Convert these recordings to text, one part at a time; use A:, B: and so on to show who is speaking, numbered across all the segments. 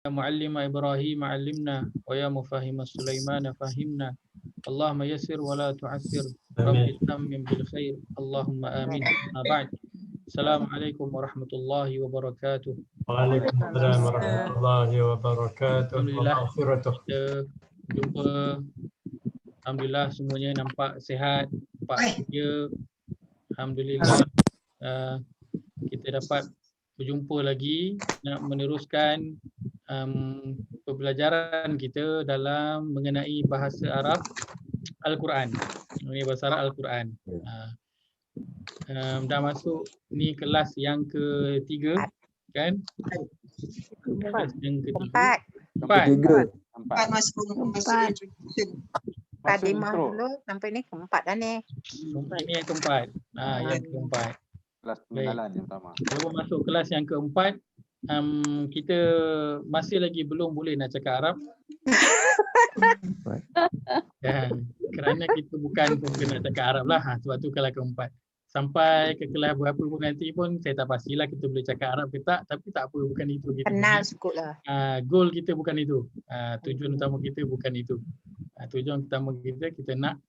A: يا معلم إبراهيم علمنا ويا مفهم سليمان فهمنا اللهم يسر ولا تعسر رب تمم بالخير اللهم آمين. بعد السلام عليكم ورحمة الله وبركاته.
B: Waalaikumsalam warahmatullahi wabarakatuh.
A: Alhamdulillah
B: Wabarakatuh.
A: kita jumpa. Alhamdulillah semuanya nampak sihat, nampak kerja. Alhamdulillah kita dapat berjumpa lagi nak meneruskan pembelajaran kita dalam mengenai bahasa Arab Al-Quran. Ini bahasa Arab Al-Quran. Dah masuk ni kelas yang ketiga kan? Kelas yang ketiga.
C: Empat masuk Kadimah dulu sampai ni keempat dah ni.
A: Ini yang keempat. Yang keempat.
D: Kelas pengenalan yang pertama.
A: Kalau masuk kelas yang keempat, kita masih lagi belum boleh nak cakap Arab. Kerana kita bukan nak cakap Arab lah. Sebab tu kelas keempat. Sampai ke kelas berapa pun nanti pun saya tak pastilah kita boleh cakap Arab ke tak. Tapi tak apa, bukan itu kita.
C: Kenal cukup lah.
A: Goal kita bukan itu. Tujuan utama kita bukan itu. Tujuan utama kita nak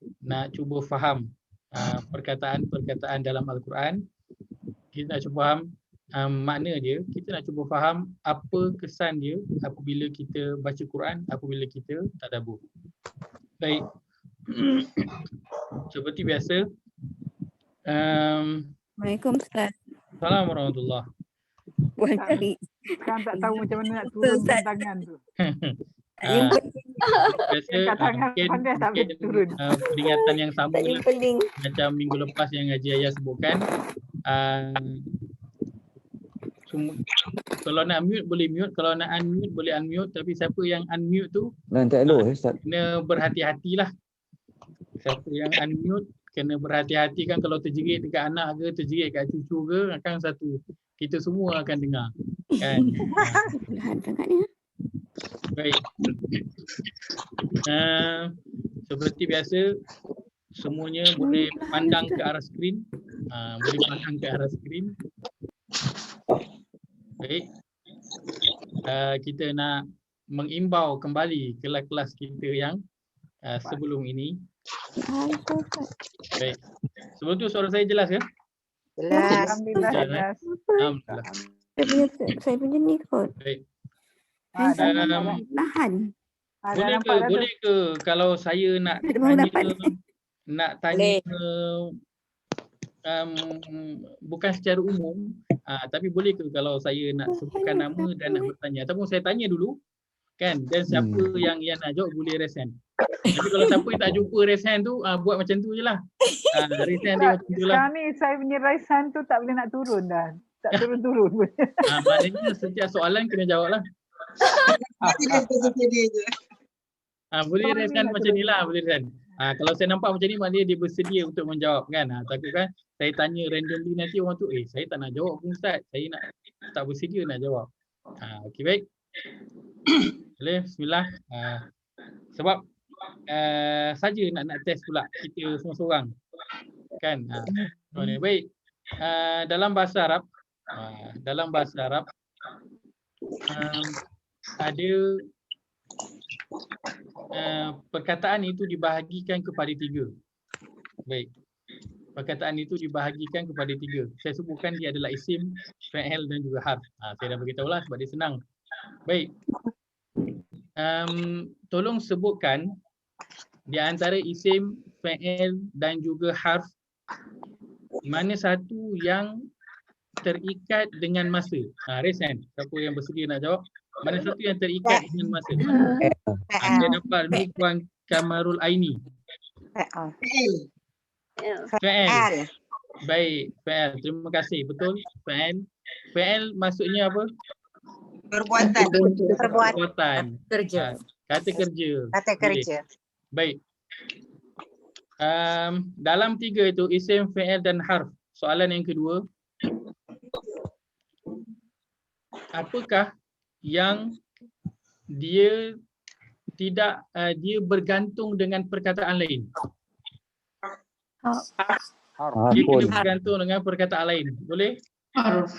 A: cuba faham perkataan-perkataan dalam Al-Quran. Kita nak cuba faham makna dia. Kita nak cuba faham apa kesan dia apabila kita baca Quran, apabila kita tadabbur. Baik. Seperti biasa.
E: Waalaikumsalam.
A: Assalamualaikum warahmatullahi.
E: Waalaikumsalam.
F: Sekarang tak tahu macam mana nak turun tangan tu.
A: Biasa mungkin
F: turun.
A: peringatan yang sama lah, macam minggu lepas yang Haji Ayah sebutkan. Kalau nak mute boleh mute, kalau nak unmute boleh unmute, tapi siapa yang unmute tu kena berhati-hatilah. Siapa yang unmute kena berhati-hati kan, kalau terjerit dekat anak ke, terjerit kat cucu ke, akan satu kita semua akan dengar kan. Baik. Seperti biasa semuanya boleh pandang ke arah skrin. Boleh pandang ke arah skrin. Baik. Kita nak mengimbau kembali kelas-kelas kita yang sebelum ini. Baik. Sebelum tu suara saya jelas ke?
C: Jelas.
F: Alhamdulillah jelas.
A: Alhamdulillah.
E: Saya punya ni kot.
A: Baik.
E: Lahan.
A: Boleh ke kalau saya nak tanya bukan secara umum, tapi boleh ke kalau saya nak sebutkan nama dan nak bertanya, ataupun saya tanya dulu kan, dan siapa yang nak jawab boleh raise hand. Tapi kalau siapa yang tak jumpa raise hand tu, buat macam tu je lah. Raise hand dia macam tu lah.
F: Sekarang ni saya punya raise hand tu tak boleh nak turun dah. Tak turun-turun pun.
A: Maknanya setiap soalan kena jawab lah. Boleh raise hand macam ni lah, boleh raise hand. Kalau saya nampak macam ni, maknanya dia bersedia untuk menjawab kan. Takut kan saya tanya randomly nanti orang tu, saya tak nak jawab pun Ustaz, saya tak bersedia nak jawab. Okey, baik. Boleh, bismillah. Sebab saja nak test pula kita seorang-seorang kan. Baik. Dalam bahasa Arab, ada perkataan itu dibahagikan kepada tiga. Baik. Perkataan itu dibahagikan kepada tiga. Saya sebutkan dia adalah isim, fa'il dan juga harf. Saya dah beritahulah sebab dia senang. Baik. Tolong sebutkan di antara isim, fa'il dan juga harf, mana satu yang terikat dengan masa. Raise hand. Siapa yang bersedia nak jawab? Mana satu yang terikat dengan masa? Anda dapat ni Puan Kamarul Aini. Fa'il. Baik, fa'il. Terima kasih. Betul, fa'il. Fa'il maksudnya apa? Perbuatan.
C: Kerja.
A: Kata kerja.
C: Kata kerja.
A: Baik. Dalam tiga itu, isim, fa'il dan harf. Soalan yang kedua. Apakah yang dia tidak dia bergantung dengan perkataan lain? Dia kena bergantung dengan perkataan lain. Boleh?
C: Harf.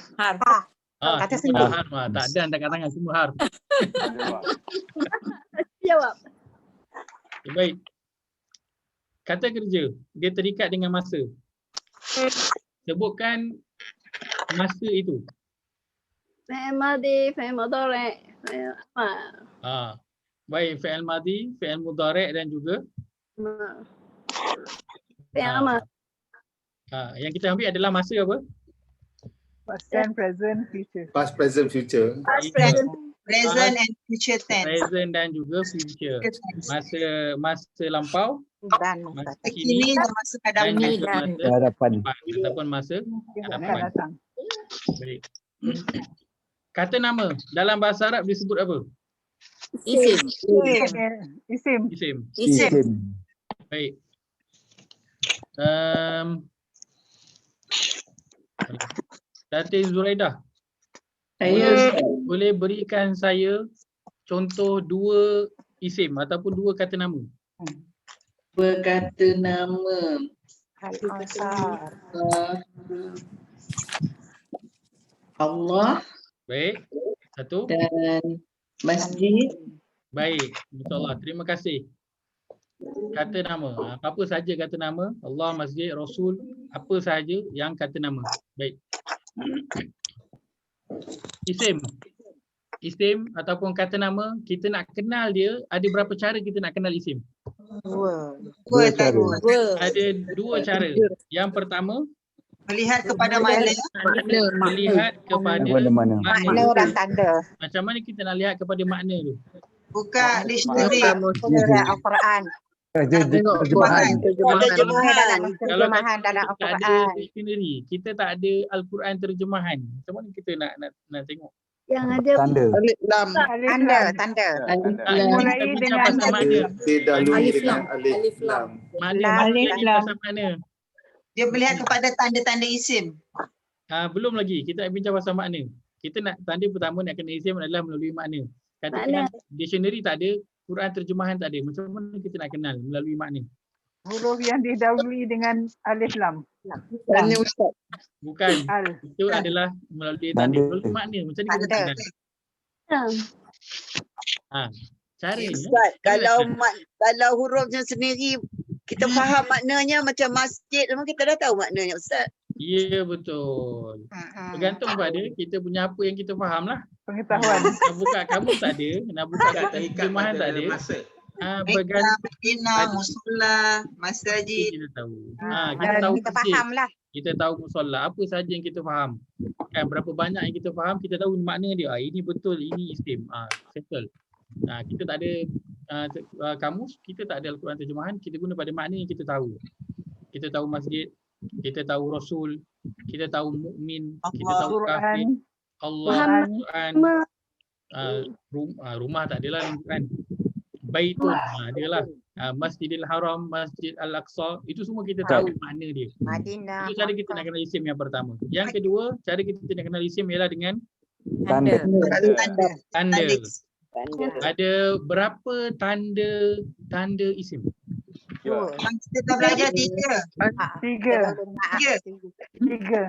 C: Kata
A: semua
C: sendiri.
A: harf. Tak ada angkat tangan, semua harf.
G: Jawab.
A: Okay, baik. Kata kerja, dia terikat dengan masa. Sebutkan masa itu.
G: Fi'il madhi, fi'il mudhari', fi'il amar.
A: Baik, fi'il madhi, fi'il mudhari' dan juga
G: Fi'il amar.
A: yang kita ambil adalah masa apa?
F: Past tense, present, future.
H: Past, present, future.
G: Past, present.
I: Present and future tense.
A: Present dan juga future. Masa lampau,
C: Dan
A: masa
C: masa
A: kini
I: Kini dan masa kadang
A: dan
I: ini.
A: juga masa
J: Harapan.
A: depan ataupun masa
F: Yang akan
A: hadapan.
F: datang.
A: Baik. Kata nama dalam bahasa Arab disebut apa?
E: Isim.
F: Isim.
A: Isim.
I: Isim.
A: Baik. Datin Zuraidah, boleh berikan saya contoh 2 isim ataupun 2 kata nama?
I: Berkata nama
C: Al-Ansar.
I: Allah
A: Baik. Satu.
I: dan masjid.
A: Baik. InsyaAllah. Terima kasih. Kata nama. Apa saja kata nama. Allah, masjid, Rasul. Apa sahaja yang kata nama. Baik. Isim. Isim ataupun kata nama, kita nak kenal dia, ada berapa cara kita nak kenal isim?
C: Dua.
I: Dua cara.
A: Ada 2 cara. Yang pertama,
I: Melihat kepada makna.
A: melihat kepada
J: Mana-mana.
C: Makna
A: makna.
C: dan tanda.
A: Macam mana kita nak lihat kepada makna tu?
I: Buka dictionary.
C: Surah Al-Quran.
J: Terjemahan.
C: Terjemahan
A: Kalau
C: dalam
A: kita tak ada
C: Al-Quran.
A: dictionary, kita tak ada Al-Quran terjemahan. Macam mana kita nak tengok?
G: Yang ada
J: Tanda.
I: Alif lam.
C: Tanda, tanda.
F: Mulai
A: Kita bincang
F: dengan
A: pasal makna.
H: Didahului
E: Alif
H: dengan
E: lam.
H: alif
E: Alif lam.
H: lam.
A: Makna
C: Alif
A: makna
F: lam.
A: pasal makna.
I: Dia melihat kepada tanda-tanda isim.
A: Belum lagi, kita nak bincang pasal makna. Kita nak tanda pertama nak kena isim adalah melalui makna. Katakan dictionary tak ada, Quran terjemahan tak ada. Macam mana kita nak kenal melalui makna?
F: huruf yang didahului dengan alif lam.
I: Tanya Ustaz.
A: Bukan.
F: Al.
A: Itu adalah melalui tanda.
J: Tanda.
A: Melalui makna. Macam mana kita
C: Tanda.
A: kenal?
G: yang
A: Caranya.
K: Ustaz, kalau hurufnya sendiri kita faham maknanya macam masjid, memang kita dah tahu maknanya Ustaz.
A: Ya, betul. Bergantung pada kita punya apa yang kita faham lah.
F: Pengetahuan.
A: Nak buka kamus tak ada, nak buka kata terjemahan tak ada. Bergantung
I: Bina, musola, masjid.
A: kita tahu.
C: Dan
A: Kita tahu
C: kita
A: masjid.
C: faham lah.
A: Kita tahu musola, apa saja yang kita faham. Kan berapa banyak yang kita faham, kita tahu makna dia. Ini betul, ini isim. Settle. Kita tak ada kamus, kita tak ada Al-Quran terjemahan, kita guna pada makna yang kita tahu. Kita tahu masjid, kita tahu Rasul, kita tahu mukmin, kita tahu kafir,
F: Quran.
A: Allah, Quran, rumah tak adalah dalam Quran. Baitun, adalah Masjidil Haram, Masjid Al-Aqsa, itu semua kita tahu makna dia.
C: Madinah.
A: Itu cara kita nak kenal isim yang pertama. Yang kedua, cara kita nak kenal isim ialah dengan
J: Tanda.
A: tanda. Ada berapa tanda isim?
C: Dua.
I: Kita dah belajar 3.
F: Tiga. Tiga.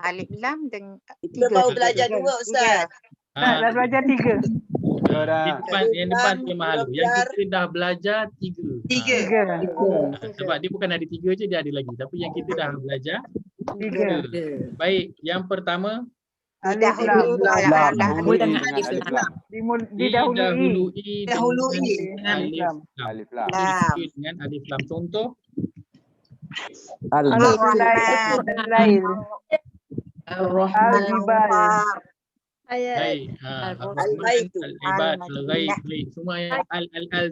C: Alif lam dengan
K: Kita baru belajar 2 Ustaz.
F: Dah belajar 3.
A: Yang depan dia mahal. Yang kita dah belajar 3.
I: 3.
A: Sebab dia bukan ada 3 je, dia ada lagi. Tapi yang kita dah belajar
F: 3.
A: 3. Baik, yang pertama
F: Alif lam.
E: Mula dengan alif lam.
F: Didahului.
A: didahului dengan
F: Alif lam.
D: Alif lam.
A: didahului dengan alif lam. Contoh
F: Al-Lail. Al-Jibal.
G: ayat
A: baik.
K: Al-Ghaib tu.
A: Al-ibad, al-ghaib, baik. Semua yang al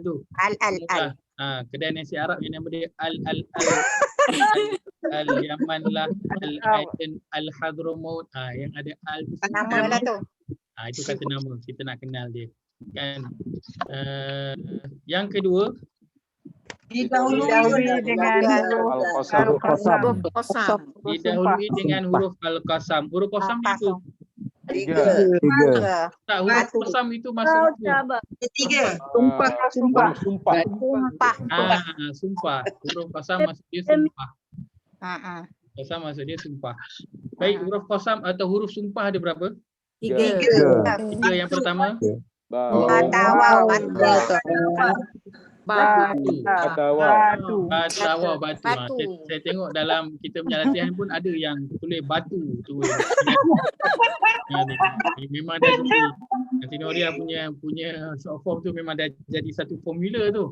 A: tu.
C: Al.
A: Kedai nasi Arab yang nama dia Al-Yaman lah, Al-Aden, Al-Hadramaut, yang ada al tu.
C: Nama lah tu.
A: Itu kata nama, kita nak kenal dia. Kan. Yang kedua,
F: Didahului dengan huruf Al-Qasam.
E: Kosam.
A: didahului dengan huruf Al-Qasam. Huruf Qasam itu
K: 3.
A: tak, huruf Qasam itu maksud apa?
I: 3.
F: Sumpah.
C: Sumpah.
A: Sumpah. Huruf Qasam maksud dia sumpah.
C: Ha.
A: Qasam maksud dia sumpah. Baik, huruf Qasam atau huruf sumpah ada berapa?
E: Tiga.
A: Tiga yang pertama.
C: Batawa,
E: Batu.
A: Batawa, batu.
E: Batu.
A: Saya tengok dalam kita punya latihan pun ada yang tulis batu tu. Memang dah jadi. Nanti Noria punya short form tu memang dah jadi satu formula tu.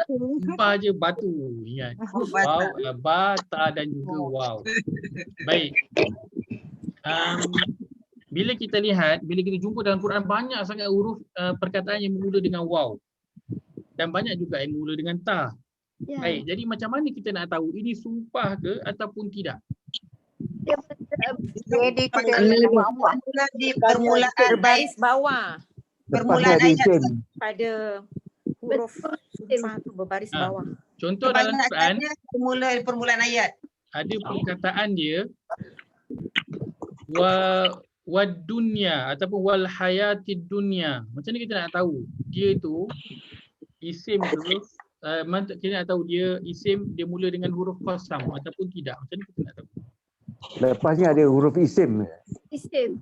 A: Sumpah je batu. Ingat. Wow, bata dan juga wow. Baik. Bila kita lihat, bila kita jumpa dalam Quran banyak sangat huruf perkataan yang bermula dengan waw. Dan banyak juga yang bermula dengan ta.
G: Ya.
A: Baik, jadi macam mana kita nak tahu ini sumpah ke ataupun tidak?
C: Jadi kita nama Allah.
I: Di permulaan
E: Berbaris bawah
I: permulaan ayat
E: pada huruf sumpah tu berbaris
A: Ah.
E: bawah.
A: Contoh dalam Quran
I: permulaan ayat.
A: ada perkataan dia wa dunya ataupun wal hayatid dunya. Macam mana kita nak tahu dia tu isim tu kita nak tahu dia isim dia mula dengan huruf qasam ataupun tidak. Macam mana kita nak tahu?
J: Lepasnya ada huruf isim.
G: Isim.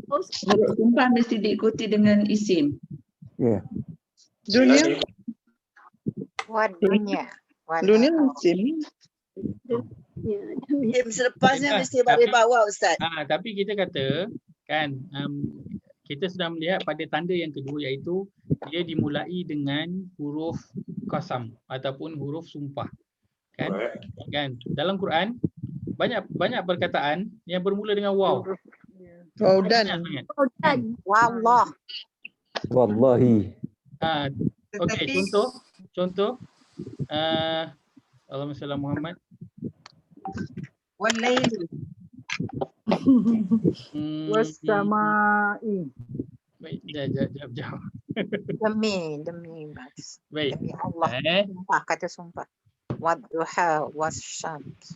H: Huruf sumpah mesti diikuti dengan isim.
J: Ya.
C: Dunia. Wadunya.
H: Dunia isim.
K: Game selepasnya mesti balik bawah Ustaz.
A: Tapi kita kata kan kita sudah melihat pada tanda yang kedua iaitu dia dimulai dengan huruf qasam ataupun huruf sumpah. Kan? Dalam Quran banyak perkataan yang bermula dengan waw.
H: Dan.
C: Wallah.
J: Wallahi.
A: Okey, contoh Allahumma salli ala Muhammad.
I: Walail.
F: Wassama'i.
A: Baik, jap.
C: Demi bas.
A: Baik.
C: Demi Allah. Sumpah, kata sumpah. Wadduha wasyams.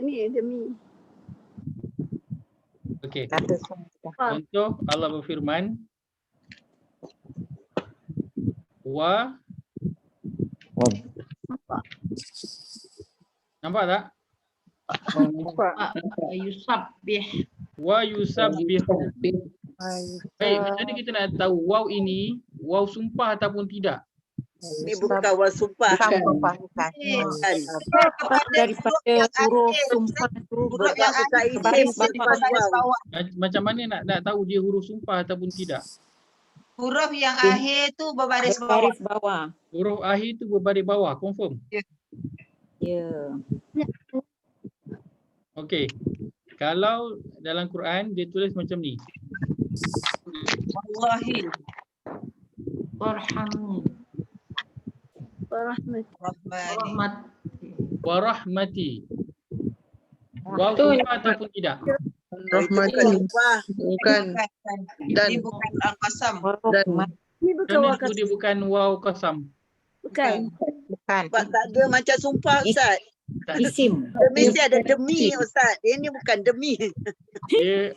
G: Ini demi.
A: Okey.
C: Kata sumpah.
A: Contoh Allah berfirman nampak tak? Wa yusabbihu. Baik, macam mana kita nak tahu waw ini waw sumpah ataupun tidak?
K: Ini bukan waw sumpah.
C: Bukan.
E: Daripada huruf sumpah tu berbaris bawah.
A: Macam mana nak tahu dia huruf sumpah ataupun tidak?
I: Huruf yang akhir tu berbaris bawah.
A: Huruf akhir tu berbaris bawah, confirm?
E: Ya.
A: Okey. Kalau dalam Quran dia tulis macam ni.
I: Wallahi.
A: Warahmati. Waw sumpah ataupun tidak?
H: Bukan. Dan.
I: Ini bukan al-qasam.
G: Ini bukan
A: Kerana
G: wakas.
A: dia bukan waw qasam.
G: Bukan.
K: Sebab tak ada macam sumpah Ustaz.
E: Isim.
K: Mesti ada demi Ustaz. Dia ni bukan demi.
A: Dia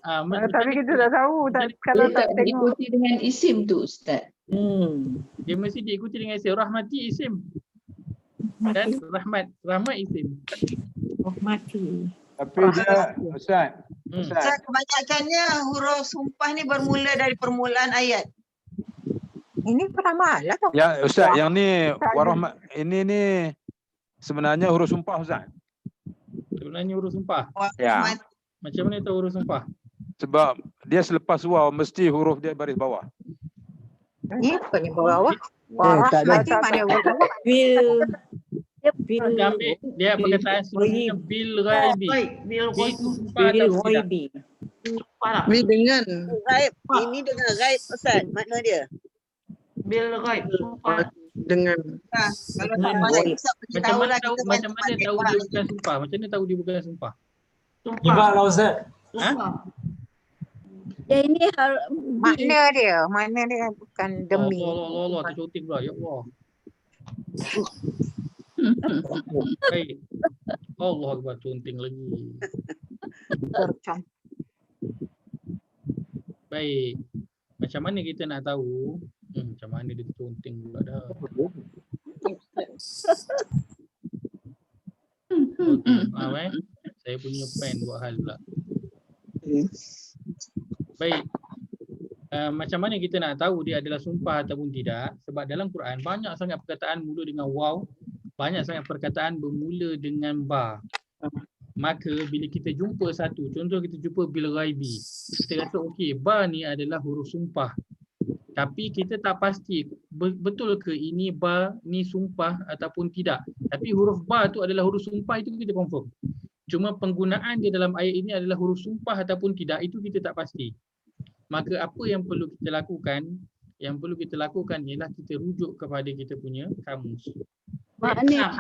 F: Tapi kita tak tahu kalau tak tengok.
H: Diikuti dengan isim tu Ustaz.
A: Dia mesti diikuti dengan isim. Rahmati isim. Dan rahmat isim.
E: Rahmati.
D: Tapi dia Ustaz,
I: Ustaz, kebanyakannya huruf sumpah ni bermula dari permulaan ayat.
C: Ini peramalah tau.
D: ya Ustaz, yang ni warahmat ini ni sebenarnya huruf sumpah Ustaz.
A: Sebenarnya huruf sumpah.
D: Ya.
A: Macam mana tahu huruf sumpah?
D: Sebab dia selepas waw mesti huruf dia baris bawah.
C: Ini bukannya bawah. Warahmati mana huruf?
A: Dia ambil dia perkataan sebelumnya bil ghaibi. Itu sumpah ataupun tidak?
H: Bil dengan.
K: Gaib. Ini dengan gaib Ustaz. Makna dia.
H: Dengan.
I: Kalau tak
A: Hmm.
I: pandai Ustaz
A: Macam
I: beritahu
A: mana
I: lah
A: tahu
I: kita
A: macam mana tahu dia bukan sumpah? Macam mana tahu dia bukan sumpah?
B: Ibadlah Ustaz.
G: Yang ini
C: Makna dia bukan demi.
A: Allah tercotik pula. Ya Allah. Baik. Allah Akbar, conting lagi. Baik. Macam mana kita nak tahu? Macam mana dia conting pula dah. Okey, maaf Saya punya pen buat hal pula. Baik. Macam mana kita nak tahu dia adalah sumpah ataupun tidak? Sebab dalam Quran banyak sangat perkataan mula dengan waw, banyak sangat perkataan bermula dengan ba. Maka bila kita jumpa satu, contoh kita jumpa bil ghaibi, kita kata okey, ba ni adalah huruf sumpah. Tapi kita tak pasti betul ke ini ba ni sumpah ataupun tidak. Tapi huruf ba tu adalah huruf sumpah, itu kita confirm. Cuma penggunaan dia dalam ayat ini adalah huruf sumpah ataupun tidak, itu kita tak pasti. Maka apa yang perlu kita lakukan? Yang perlu kita lakukan ialah kita rujuk kepada kita punya kamus.
G: Makna.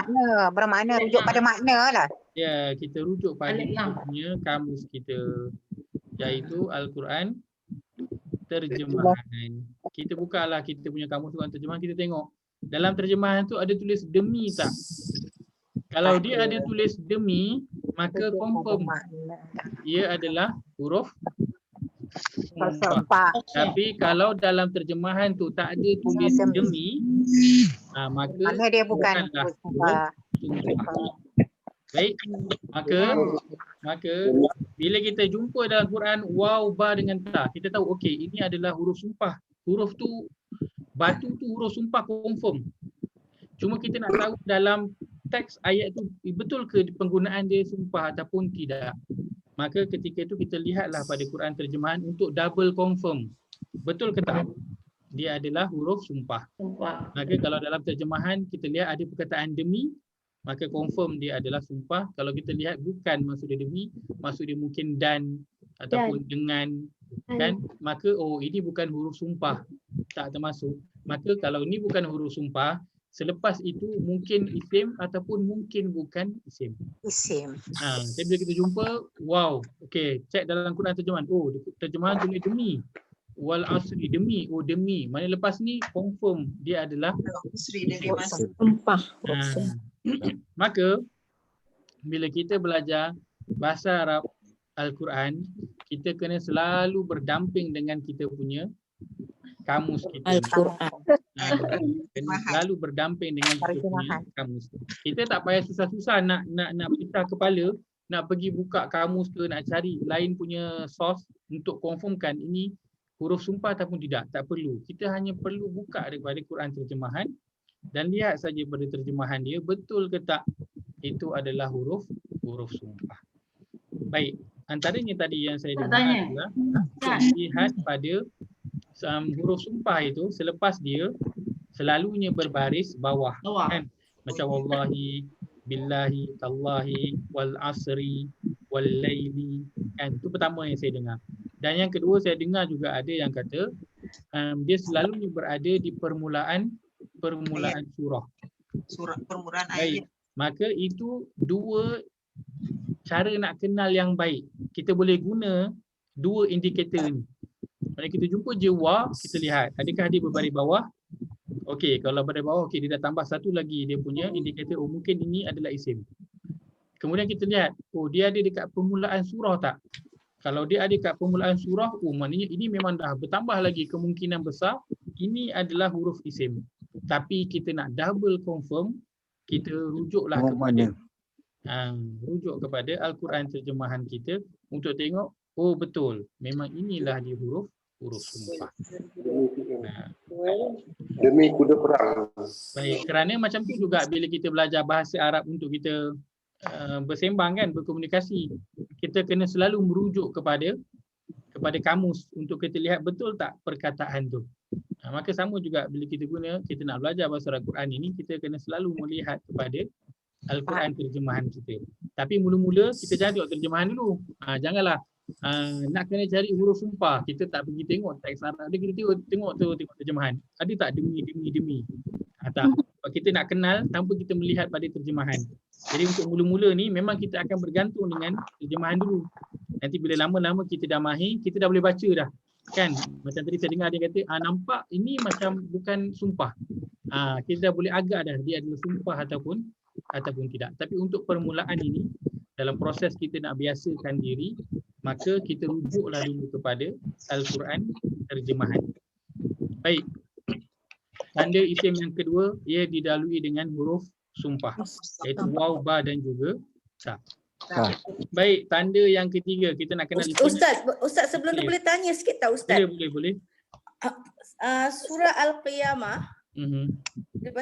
C: Bermakna rujuk pada makna lah.
A: Ya, kita rujuk pada kita punya kamus kita, iaitu Al-Quran terjemahan. Kita bukalah kita punya kamus Quran terjemahan, kita tengok dalam terjemahan tu ada tulis demi tak? Kalau dia ada tulis demi, maka confirm ia adalah huruf sumpah. Tapi kalau dalam terjemahan tu tak ada tulis demi, maka
C: dia bukan
A: sumpah. Baik, maka bila kita jumpa dalam Quran waw, ba dengan ta, kita tahu okey, ini adalah huruf sumpah. Huruf tu, batu tu huruf sumpah confirm. Cuma kita nak tahu dalam teks ayat tu betul ke penggunaan dia sumpah ataupun tidak. Maka ketika itu kita lihatlah pada Quran terjemahan untuk double confirm. Betul ke tak? Dia adalah huruf sumpah. Maka kalau dalam terjemahan kita lihat ada perkataan demi, maka confirm dia adalah sumpah. Kalau kita lihat bukan maksud dia demi, maksud dia mungkin dan ataupun dengan, kan? Maka ini bukan huruf sumpah, tak termasuk. Maka kalau ni bukan huruf sumpah, selepas itu mungkin isim ataupun mungkin bukan isim. Jadi bila kita jumpa, wow, okey, cek dalam Quran terjemahan. Terjemahan tulis demi. Wal asri, demi. Demi. Mana lepas ni confirm dia adalah
E: Sumpah.
A: Maka bila kita belajar bahasa Arab Al-Quran, kita kena selalu berdamping dengan kita punya kamus kita.
E: Al-Quran.
A: Kena selalu berdamping dengan kita punya kamus. Kita tak payah susah-susah nak pecah kepala, nak pergi buka kamus ke, nak cari lain punya source untuk confirmkan ini huruf sumpah ataupun tidak. Tak perlu. Kita hanya perlu buka daripada Quran terjemahan dan lihat saja pada terjemahan dia betul ke tak itu adalah huruf sumpah. Baik, antaranya tadi yang saya dengar adalah lihat pada huruf sumpah itu selepas dia selalunya berbaris bawah, kan? Macam wallahi, billahi, tallahi, wal asri, wal laili, kan? Itu pertama yang saya dengar. Dan yang kedua saya dengar juga ada yang kata dia selalunya berada di permulaan surah.
I: Permulaan
A: ayat.
I: ayat.
A: Maka itu dua cara nak kenal yang baik. Kita boleh guna dua indikator ni. Kalau kita jumpa je wa, kita lihat adakah dia berbaris bawah. Okey, kalau berbaris bawah, okey, dia dah tambah satu lagi dia punya indikator, mungkin ini adalah isim. Kemudian kita lihat, dia ada dekat permulaan surah tak? Kalau dia ada dekat permulaan surah, maknanya ini memang dah bertambah lagi kemungkinan besar ini adalah huruf isim. Tapi kita nak double confirm, kita rujuklah kepada Al-Quran terjemahan kita untuk tengok, betul, memang inilah dia huruf sumpah.
L: Demi kuda perang.
A: Baik, kerana macam tu juga bila kita belajar bahasa Arab untuk kita bersembang, kan, berkomunikasi, kita kena selalu merujuk kepada kamus untuk kita lihat betul tak perkataan tu. Maka sama juga bila kita nak belajar bahasa Al-Quran ini, kita kena selalu melihat kepada Al-Quran terjemahan kita. Tapi mula-mula kita cari terjemahan dulu. Janganlah nak kena cari huruf sumpah, kita tak pergi tengok teks Arab dia, kita tengok terjemahan. Ada tak demi. Tak. Kita nak kenal tanpa kita melihat pada terjemahan. Jadi untuk mula-mula ni memang kita akan bergantung dengan terjemahan dulu. Nanti bila lama-lama kita dah mahir, kita dah boleh baca dah. Kan? Macam tadi saya dengar dia kata, nampak ini macam bukan sumpah. Kita dah boleh agak dah dia adalah sumpah ataupun tidak. Tapi untuk permulaan ini, dalam proses kita nak biasakan diri, maka kita rujuklah dulu kepada Al-Quran terjemahan. Baik. Tanda isim yang kedua, ia didahului dengan huruf sumpah, iaitu waw, ba dan juga ta. Baik, tanda yang ketiga kita nak kenal isim.
E: Ustaz sebelum tu boleh tanya sikit tak Ustaz?
A: Boleh.
E: Surah Al-Qiyamah
A: Mhm.
E: dia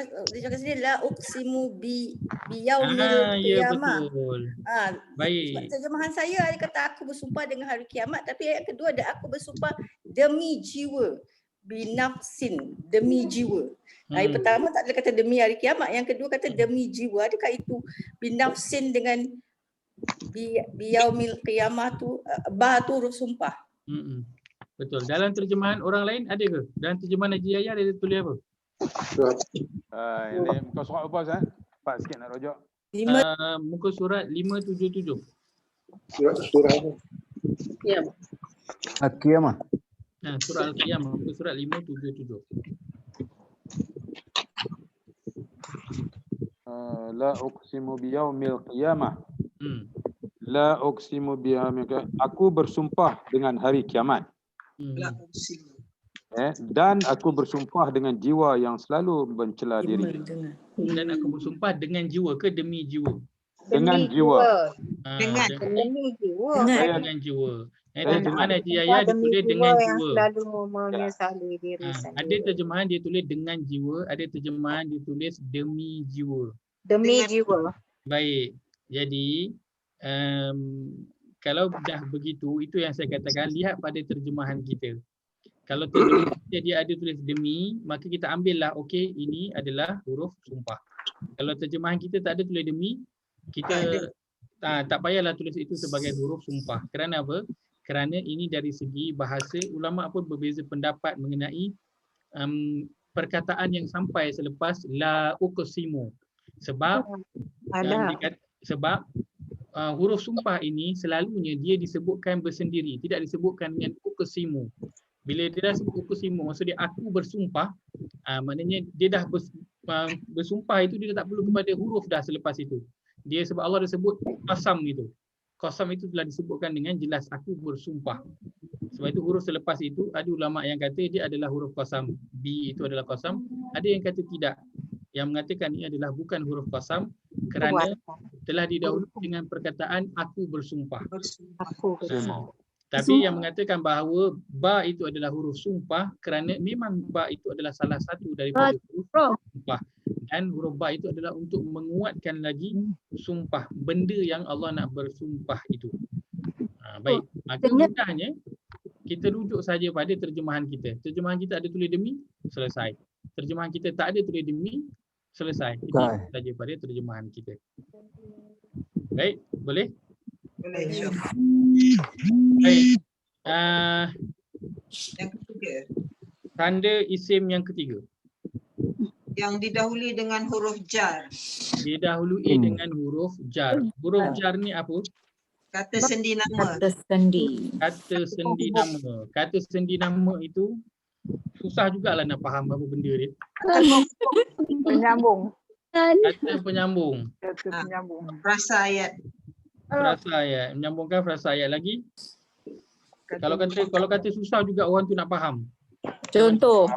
E: cakap sini la uqsimu bi yaumil
A: Ya
E: qiyamah.
A: betul.
E: Sebab
A: Baik.
E: terjemahan saya ada kata aku bersumpah dengan hari kiamat, tapi ayat kedua ada aku bersumpah demi jiwa, binafsin, demi jiwa. Yang pertama tak ada kata demi hari kiamat, yang kedua kata demi jiwa. Adakah itu binafsin dengan biyaumil qiyamah tu ba tu huruf sumpah?
A: Betul. Dalam terjemahan orang lain ada ke? Dalam terjemahan Haji Yahya dia tulis apa?
D: Ini muka surat apa Ustaz? Cepat sikit nak rujuk.
A: Muka surat 577.
L: Surah apa?
J: Al-Qiyamah.
A: Surah Al-Qiyamah, muka surat 577.
D: La uqsimu biyaumil qiyamah. La uqsimu biyaumil. Aku bersumpah dengan hari kiamat. Dan aku bersumpah dengan jiwa yang selalu mencela diri.
A: Dan aku bersumpah dengan jiwa ke demi jiwa?
D: Dengan jiwa.
C: Demi jiwa.
A: Dengan jiwa. Terjemahan Haji Yahya dia tulis dengan
C: yang
A: jiwa.
C: selalu menyesali diri sendiri.
A: Ada terjemahan dia tulis dengan jiwa, ada terjemahan dia tulis demi jiwa.
C: Demi jiwa.
A: Baik. Jadi kalau dah begitu, itu yang saya katakan, lihat pada terjemahan kita. Kalau terjemahan kita dia ada tulis demi, maka kita ambillah okey ini adalah huruf sumpah. Kalau terjemahan kita tak ada tulis demi, kita tak payahlah tulis itu sebagai huruf sumpah. Kerana apa? Kerana ini dari segi bahasa, ulama pun berbeza pendapat mengenai perkataan yang sampai selepas la uqsimu. Sebab huruf sumpah ini selalunya dia disebutkan bersendiri, tidak disebutkan dengan uqsimu. Bila dia dah sebut uqsimu, maksud dia aku bersumpah, maknanya dia dah bersumpah itu dia dah tak perlu kepada huruf dah selepas itu. Dia sebab Allah dah sebut qasam itu. Qasam itu telah disebutkan dengan jelas aku bersumpah. Sebab itu huruf selepas itu ada ulama yang kata dia adalah huruf qasam. B itu adalah qasam. Ada yang kata tidak. Yang mengatakan ini adalah bukan huruf qasam kerana telah didahului dengan perkataan aku bersumpah.
C: Aku bersumpah.
A: Tapi yang mengatakan bahawa ba itu adalah huruf sumpah kerana memang ba itu adalah salah satu daripada huruf sumpah. Dan huruf ba itu adalah untuk menguatkan lagi sumpah, benda yang Allah nak bersumpah itu. Baik, maka mudahnya kita rujuk saja pada terjemahan kita. Terjemahan kita ada tulis demi, selesai. Terjemahan kita tak ada tulis demi, selesai. Kita saja pada terjemahan kita. Baik, boleh?
I: Boleh, Syuk.
A: Baik.
I: Yang ketiga.
A: Tanda isim yang ketiga.
I: Yang didahului dengan huruf jar.
A: Didahului dengan huruf jar. Huruf jar ni apa?
I: Kata sendi nama.
C: Kata sendi.
A: Kata sendi nama. Kata sendi nama itu susah jugalah nak faham apa benda dia.
F: Penyambung.
A: Kata penyambung.
F: Kata penyambung.
I: Frasa ayat.
A: Frasa ayat. Menyambungkan frasa ayat lagi. Kalau kata susah juga orang tu nak faham.
C: Contoh.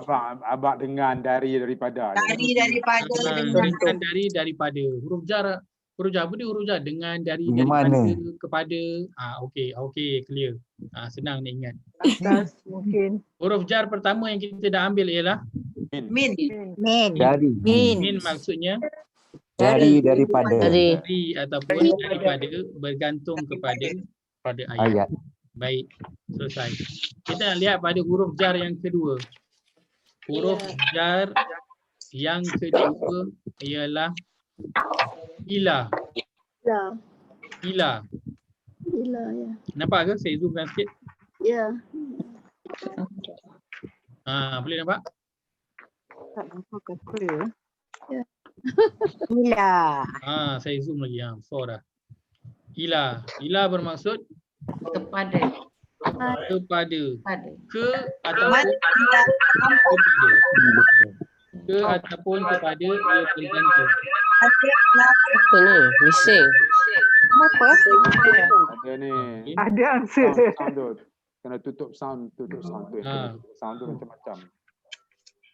D: Abang dengan daripada.
I: Dari daripada.
A: Dengan daripada. Huruf jar apa dia huruf jar? Dengan daripada kepada. Okey, clear. Senang nak ingat.
F: Atas mungkin.
A: Huruf jar pertama yang kita dah ambil ialah
I: Min.
J: Dari.
A: Min maksudnya
J: Daripada.
A: dari ataupun daripada bergantung kepada ayat. Baik, selesai. Kita nak lihat pada huruf jar yang kedua. Huruf jar yang kedua ialah ila. Ila ya. Nampak ke? Saya zoomkan sikit.
G: Ya.
A: Boleh nampak?
C: Tak nampak ke clear?
G: Ya.
C: Ila.
A: Saya zoom lagi. Dah. Ila bermaksud
E: Kepada.
A: ke ataupun kepada. Ke ataupun kepada ia bergantung.
C: Apa ni? Bising. Apa?
D: Ada ni.
F: Ada answer.
D: Sound tu. Kena tutup sound tu. Sound tu macam-macam.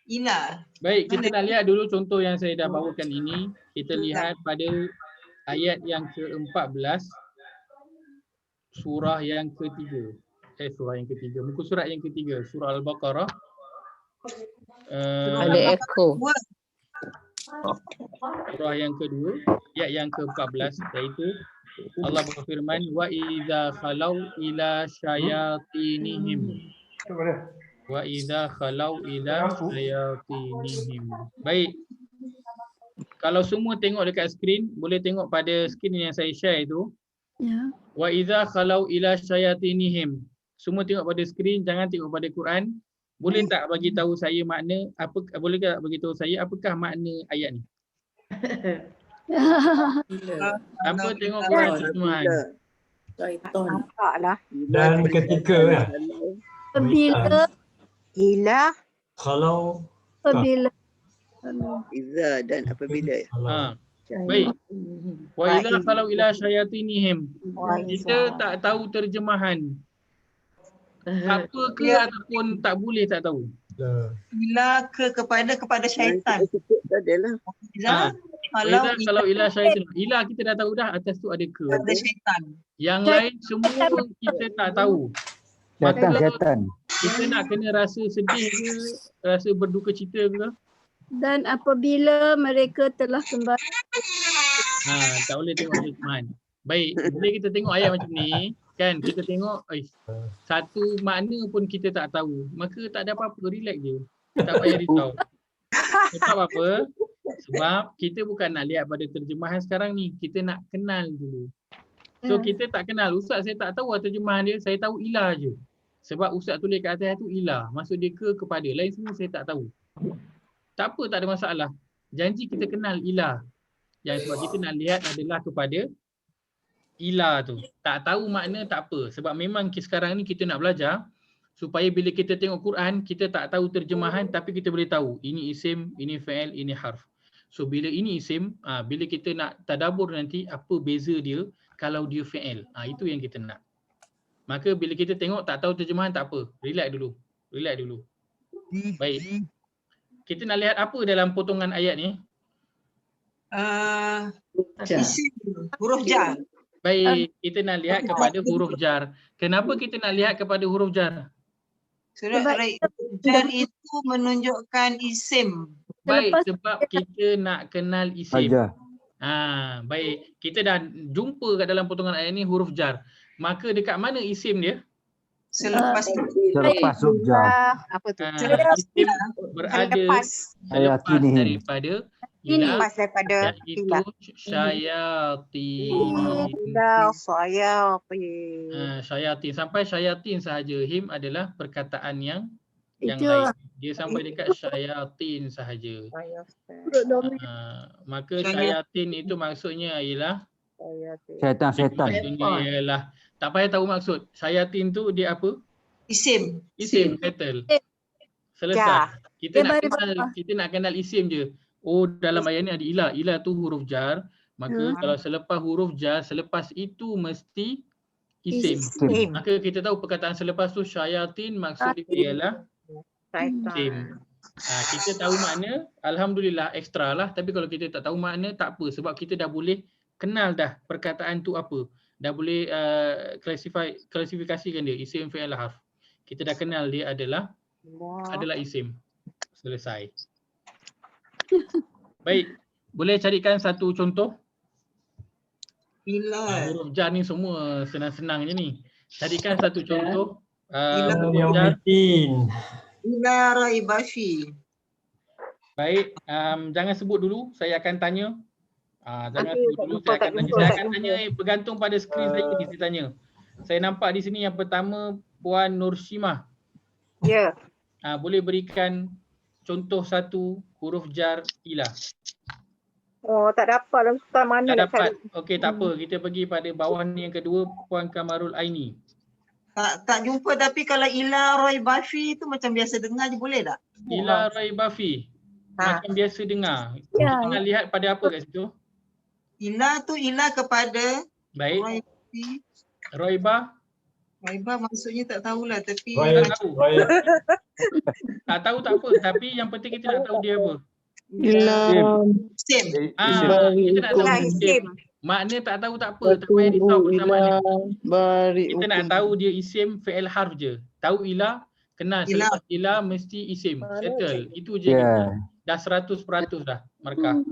I: Ila.
A: Baik, kita nak lihat dulu contoh yang saya dah bawakan ini. Kita lihat pada ayat yang ke-14. surah yang ketiga. Muka surat yang ketiga, surah Al-Baqarah.
C: Ada echo.
A: Surah yang kedua, ayat yang ke-14, iaitu Allah berfirman, wa idza khalau ila syayatinihim. Wa idza khalau ila syayatinihim. Baik. Kalau semua tengok dekat skrin, boleh tengok pada skrin yang saya share itu.
G: Ya.
A: Wa idza khalau ila syayatinihim. Semua tengok pada skrin, jangan tengok pada Quran. Boleh tak bagi tahu saya makna apa, boleh tak bagi tahu saya apakah makna ayat ni? Apa tengok Quran terjemahan?
C: Nampaklah.
B: Dan ketika ya.
G: Apabila
C: Ila
B: Kalau
G: apabila
K: Iza dan apabila.
A: Baik. Wa idza khalau ila syayatinihim. Kita tak tahu terjemahan. Apa ke ataupun tak boleh tak tahu?
I: Ila kepada syaitan. Ila
A: Kalau ila syaitan. Ila kita dah tahu dah, atas tu ada ke.
I: kepada syaitan.
A: Yang lain semua kita tak tahu.
J: Syaitan.
A: Kita nak kena rasa sedih ke, rasa berduka cita ke?
G: dan apabila mereka telah kembali.
A: Tak boleh tengok terjemahan. Baik, bila kita tengok ayat macam ni, kan kita tengok satu makna pun kita tak tahu, maka tak ada apa-apa, relax je. Tak payah risau. Tak apa-apa. Sebab kita bukan nak lihat pada terjemahan sekarang ni, kita nak kenal dulu. So kita tak kenal, ustaz saya tak tahu terjemahan dia, saya tahu ilah je. Sebab ustaz tulis kat atas tu ilah, maksud dia kepada, lain semua saya tak tahu. Tak apa, tak ada masalah. Janji kita kenal ilah. Yang sebab kita nak lihat adalah kepada ilah tu. Tak tahu makna tak apa. Sebab memang sekarang ni kita nak belajar supaya bila kita tengok Quran, kita tak tahu terjemahan tapi kita boleh tahu ini isim, ini fa'il, ini harf. So bila ini isim, bila kita nak tadabbur nanti apa beza dia kalau dia fa'il. Itu yang kita nak. Maka bila kita tengok tak tahu terjemahan tak apa. Relax dulu. Relax dulu. Baik. Kita nak lihat apa dalam potongan ayat ni?
I: Isim, huruf jar.
A: Baik, kita nak lihat kepada huruf jar. Kenapa kita nak lihat kepada huruf jar?
I: Surat jar itu menunjukkan isim.
A: Baik, sebab kita nak kenal isim.
J: Ajar.
A: Baik, kita dah jumpa kat dalam potongan ayat ni huruf jar. Maka dekat mana isim dia?
I: Selepas
J: huruf jar.
C: Apa tu?
A: Isim berada selepas daripada ilah, iaitu syayatin. Syayatin. Sampai syayatin sahaja. Him adalah perkataan yang lain. Dia sampai dekat syayatin sahaja. Maka syayatin itu maksudnya ialah
J: Syaitan.
A: Maksudnya ialah tak payah tahu maksud. Syayatin tu dia apa?
I: Isim.
A: Isim, settle. Selesai. Kita nak kenal isim je. Oh, dalam ayat ni ada ilah. Ilah tu huruf jar. Maka kalau selepas huruf jar, selepas itu mesti isim. Maka kita tahu perkataan selepas tu syayatin maksud dia ialah isim. Kita tahu makna, alhamdulillah ekstra lah. Tapi kalau kita tak tahu makna, tak apa. Sebab kita dah boleh kenal dah perkataan tu apa. Dah boleh klasifikasikan dia, isim, fi'il, harf. Kita dah kenal dia adalah isim. Selesai. Baik, boleh carikan satu contoh? Huruf jar ni semua senang-senang je ni. Carikan satu contoh.
B: Yang bikin.
I: Ila raibafi.
A: Baik, jangan sebut dulu, saya akan tanya. Jangan sebut dulu, saya akan tanya bergantung pada skrin saya ni saya tanya. Saya nampak di sini yang pertama Puan Nurshimah.
C: Ya.
A: Boleh berikan contoh satu huruf jar ilah.
F: Oh, tak dapat lah Ustaz, mana
A: tak
F: nak
A: dapat.
F: cari.
A: Okey, tak apa. Kita pergi pada bawah ni yang kedua, Puan Kamarul Aini.
I: Tak jumpa, tapi kalau ila raibafi tu macam biasa dengar je, boleh tak?
A: Ila raibafi. Macam biasa dengar. Kita nak lihat pada apa kat situ?
I: Ila tu ila kepada.
A: Baik. Raiba.
I: Raiba maksudnya tak tahulah, tapi
A: tak tahu. Tak tahu tak apa, tapi yang penting kita nak tahu dia apa.
I: Isim.
A: Kita nak tahu isim. Makna tak tahu tak apa, tak payah risau pasal makna. Kita nak tahu dia isim fi'il harf je. Tahu ila, kenal selepas ila mesti isim. Settle. Itu je kita. Dah 100% dah markah.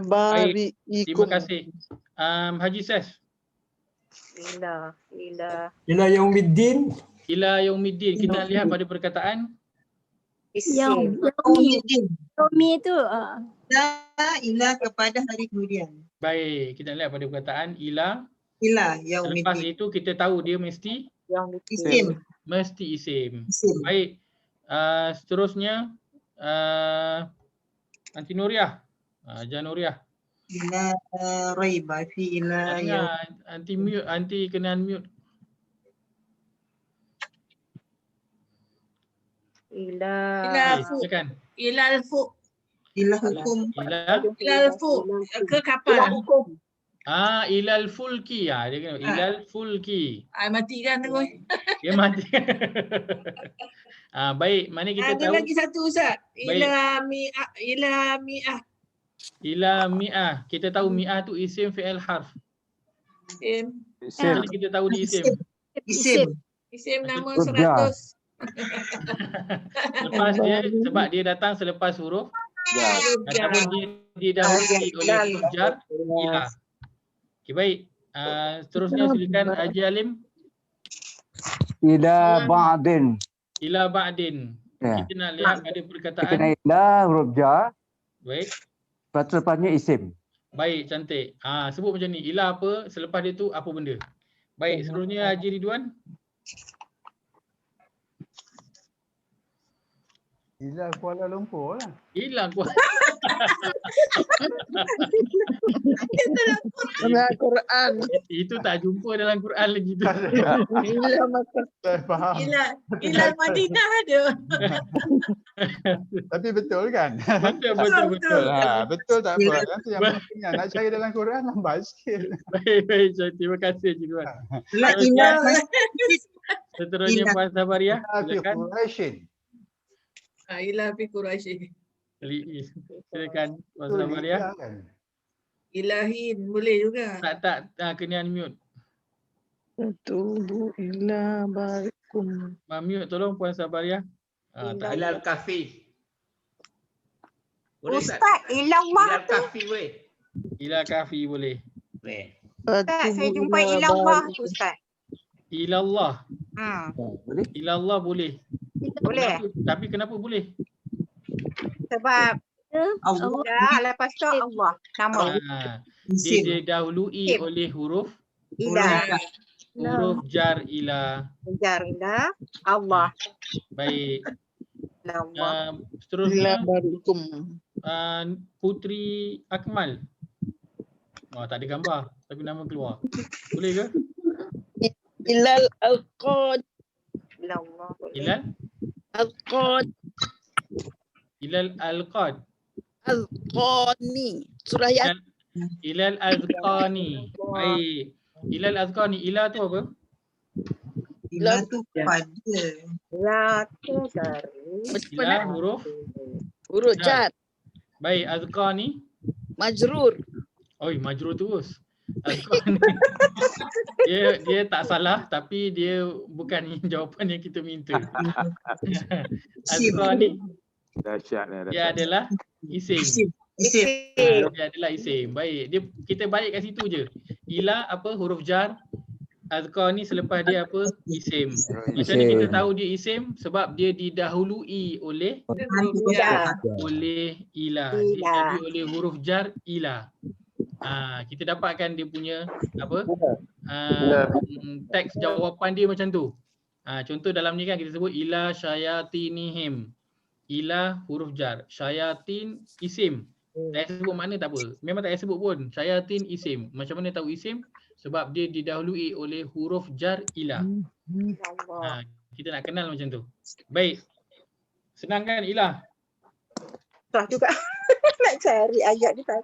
A: Baik. Terima kasih. Haji Ses.
B: Ila yaumiddin.
A: Ila yaumiddin. Kita lihat pada perkataan
G: Yaumi tu.
I: Ila kepada hari kemudian.
A: Baik, kita lihat pada perkataan ila.
I: Yaumiddin.
A: Lepas itu kita tahu dia mesti
I: Isim.
A: Mesti isim. Baik. Seterusnya Anti Nuriah. Januriah.
I: Ila raiba fi ila
A: Anti mute, anti kena unmute. Silakan.
I: Ila hukum.
A: Ila
I: ke kapal.
A: Ilal fulki. Dia kena ilal fulki.
I: Mati kan tu.
A: Dia mati. Baik, mana kita tahu.
I: Ada lagi satu Ustaz. Ila mi'ah.
A: Ila mi'ah. Kita tahu mi'ah tu isim fi'il harf.
K: Isim.
A: Kita tahu di isim.
I: Isim nama 100.
A: Lepas dia, sebab dia datang selepas huruf ataupun dia didahului oleh huruf jar ila. Okey, baik. Seterusnya silakan Haji Alim.
J: Ila ba'din.
A: Ila ba'din. Kita nak lihat pada perkataan.
J: Kena ila huruf jar.
A: Baik.
J: Lepas-lepasnya isim.
A: Baik, cantik. Sebut macam ni. Ila apa, selepas dia tu apa benda. Baik, seterusnya Haji Ridwan.
L: Ila Kuala Lumpur lah.
A: Ila Kuala
I: Dalam Quran.
A: Itu tak jumpa dalam Quran lagi tu.
I: Ila Makkah. Ila Madinah ada.
L: Tapi betul kan?
A: Betul.
L: Betul tak apa. Nanti yang pentingnya nak cari dalam Quran lambat sikit.
A: Baik. Terima kasih Haji Ridwan. Seterusnya Puan Sabaria. Silakan.
I: Ila fi Quraisy.
A: Silakan Puan Sabaria.
I: Ilahin boleh juga.
A: Tak kena unmute.
I: Tubu ila barikum.
A: Mute tolong Puan Sabaria.
M: Ilal kafi.
C: Ustaz, ilallah tu.
A: Ila kafi boleh.
C: Ustaz, saya jumpa ilallah tu Ustaz.
A: Ilallah.
J: Boleh?
A: Ilallah boleh.
C: Boleh.
A: Tapi kenapa boleh?
C: Sebab Allah lepas tu Allah nama.
A: Dia didahului oleh huruf jar ila.
C: Jar ila Allah.
A: Baik. Seterusnya Putri Akmal. Tak ada gambar tapi nama keluar. Boleh ke?
I: Ilal alqad.
A: Ilal alqad.
I: Alqani. Surah Yasin.
A: Ilal azqani. Baik. Ilal azqani. Ila tu apa?
I: Ila tu pada.
C: La tu dari.
A: Ila huruf
I: jar.
A: Baik, azqani.
I: Majrur.
A: Majrur terus. Azqani. dia tak salah tapi dia bukan jawapan yang kita minta. Azqani.
D: Dahsyat.
A: Dia adalah isim. Dia adalah isim. Baik, kita balik kat situ je. Ila apa huruf jar. Azqani selepas dia apa? Isim. Macam ni kita tahu dia isim sebab dia didahului oleh ila. Didahului oleh huruf jar ila. Kita dapatkan dia punya apa? Teks jawapan dia macam tu. Contoh dalam ni kan kita sebut ila syayatinihim. Ila huruf jar, syayatin isim. Tak payah sebut makna tak apa. Memang tak payah sebut pun. Syayatin isim. Macam mana tahu isim? Sebab dia didahului oleh huruf jar ila. Kita nak kenal macam tu. Baik. Senang kan Ila?
C: Susah juga. Nak cari ayat dia tak.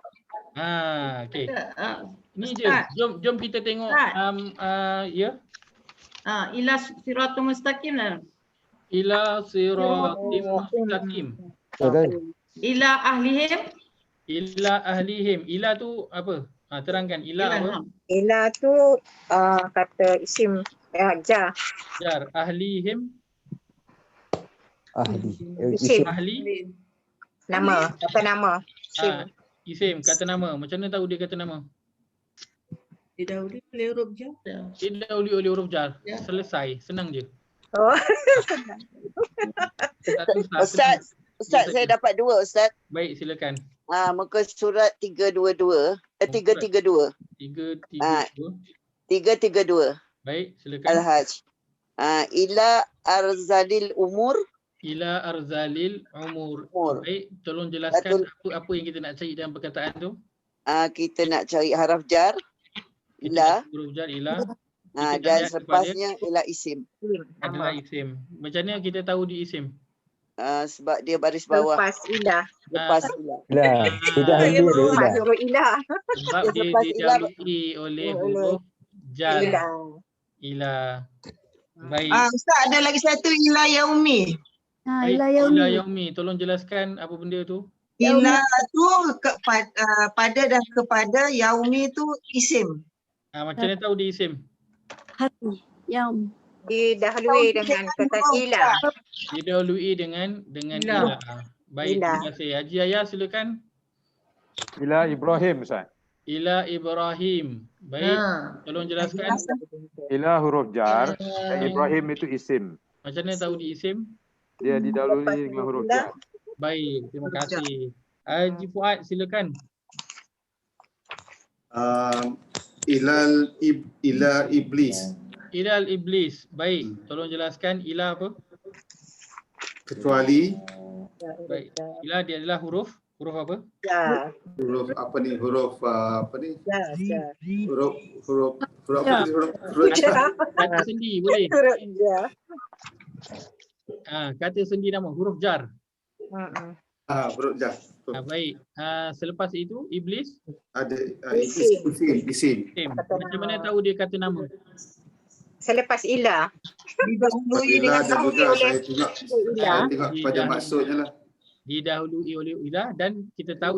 A: Okey. Ni je. Jom kita tengok ya.
I: Ila siratul mustaqim lah.
A: Ila siratim mustaqim.
I: Ila ahlihim.
A: Ila ahlihim. Ila tu apa? Terangkan ilah apa?
C: Ilah tu kata isim jar.
A: Jar. Ahlihim.
J: Ahli.
C: Isim.
A: Ahli.
C: Nama. Kata nama. Isim.
A: Isim. Kata nama. Macam mana tahu dia kata nama?
H: Didahului oleh huruf jar.
A: Didahului oleh huruf jar. Selesai. Senang je.
C: Oh.
K: Ustaz, saya dapat 2 Ustaz.
A: Baik, silakan.
K: Muka surat 322. 332. 332.
A: Baik, silakan.
K: Al-Hajj. Ila arzalil umur.
A: Ila arzalil umur. Baik, tolong jelaskan apa yang kita nak cari dalam perkataan tu.
K: Kita nak cari haraf jar. Ila.
A: Huruf jar ila.
K: Dan selepasnya ialah isim.
A: Adalah isim. Macam mana kita tahu di isim?
K: Sebab dia baris bawah.
C: Lepas ilah.
K: Lepas ilah.
J: Sudah
C: Lepas huruf ilah.
A: Sebab dia didahului oleh huruf jar. Ilah. Baik.
I: Ustaz, ada lagi satu ilah yaumi.
A: Ilah yaumi. Tolong jelaskan apa benda tu.
I: Ilah tu pada dan kepada, yaumi tu isim.
A: Macam mana tahu dia isim?
G: Hari. Yaum.
C: Didahului dengan kata ilah.
A: Didahului dengan ilah. Baik, terima kasih. Haji Ayah silakan.
D: Ila Ibrahim Ustaz.
A: Ila Ibrahim. Baik, tolong jelaskan.
D: Ila huruf jar, Ibrahim itu isim.
A: Macam mana tahu di isim?
D: Dia didahului dengan huruf jar.
A: Baik, terima kasih. Haji Fuad silakan.
N: Ila iblis.
A: Ilal iblis. Baik, tolong jelaskan ila apa?
N: Kecuali.
A: Baik. Ila dia adalah huruf apa?
N: Huruf apa ni? Huruf apa ni? Huruf apa ni?
A: Kata sendi boleh. Kata sendi nama huruf jar.
N: Huruf jar.
A: Baik. Selepas itu iblis
N: ada isim.
A: Macam mana tahu dia kata nama?
C: Selepas ilah.
N: Didahului dengan saya juga tengok pada maksudnya lah.
A: Didahului oleh ilah dan kita tahu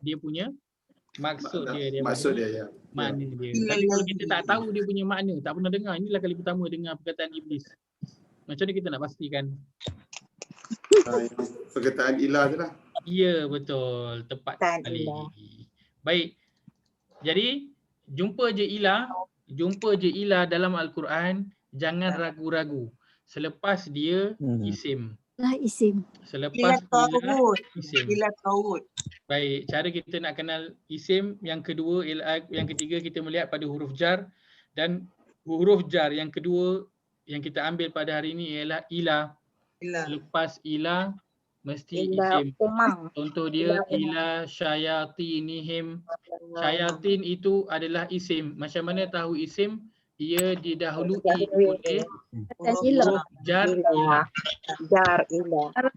A: dia punya maksud dia.
N: Maksud dia ya.
A: Makna dia. Tapi kalau kita tak tahu dia punya makna, tak pernah dengar, inilah kali pertama dengar perkataan iblis. Macam mana kita nak pastikan?
N: Perkataan ilah tu lah.
A: Ya, betul. Tepat sekali. Baik. Jadi, jumpa je ilah dalam Al-Quran, jangan ragu-ragu. Selepas dia isim.
G: Isim.
A: Selepas ilah isim.
I: Ilah taud.
A: Baik, cara kita nak kenal isim yang kedua, yang ketiga kita melihat pada huruf jar, dan huruf jar yang kedua yang kita ambil pada hari ini ialah ilah. Lepas ilah mesti isim. Contoh dia ilah syayatinihim. Syayatin itu adalah isim. Macam mana tahu isim? Ia didahului oleh huruf jar ilah.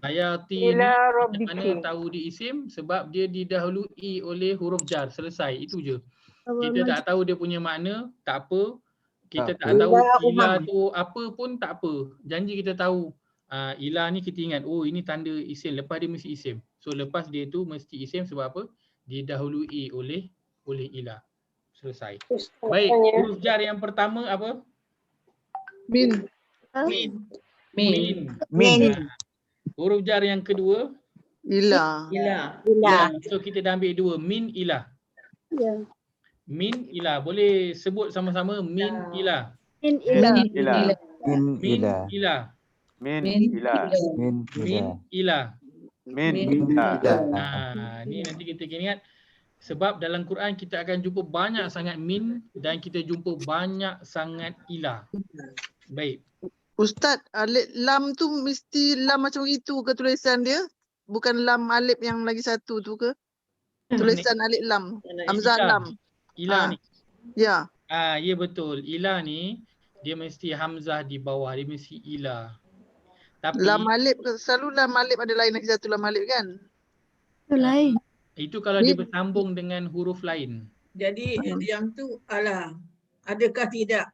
A: Syayatin macam mana tahu di isim? Sebab dia didahului oleh huruf jar. Selesai, itu je. Kita tak tahu dia punya makna, tak apa. Kita tak tahu ilah tu apa pun tak apa. Janji kita tahu. Ilah ni kita ingat, oh ini tanda isim, lepas dia mesti isim. So lepas dia tu mesti isim sebab apa? Didahului oleh ilah. Selesai. Baik, huruf jar yang pertama apa?
H: Min.
A: Huruf jar yang kedua?
H: Ilah.
A: So kita dah ambil dua, min ilah. Min ilah. Boleh sebut sama-sama min ilah.
J: Min ilah.
A: Ni nanti kita ingat. Sebab dalam Quran kita akan jumpa banyak sangat min dan kita jumpa banyak sangat ilah. Baik.
H: Ustaz, alif lam tu mesti lam macam itu ke tulisan dia? Bukan lam alif yang lagi satu tu ke? Tulisan alif lam. Hamzah lam.
A: Ilah ni.
H: Ya.
A: Ya betul. Ilah ni dia mesti hamzah di bawah, dia mesti ilah. Tapi
H: lam alif, selalu lam alif ada lain lagi satu lam alif kan?
G: Lain.
A: Itu kalau dia bersambung dengan huruf lain.
O: Jadi yang tu alah, adakah tidak?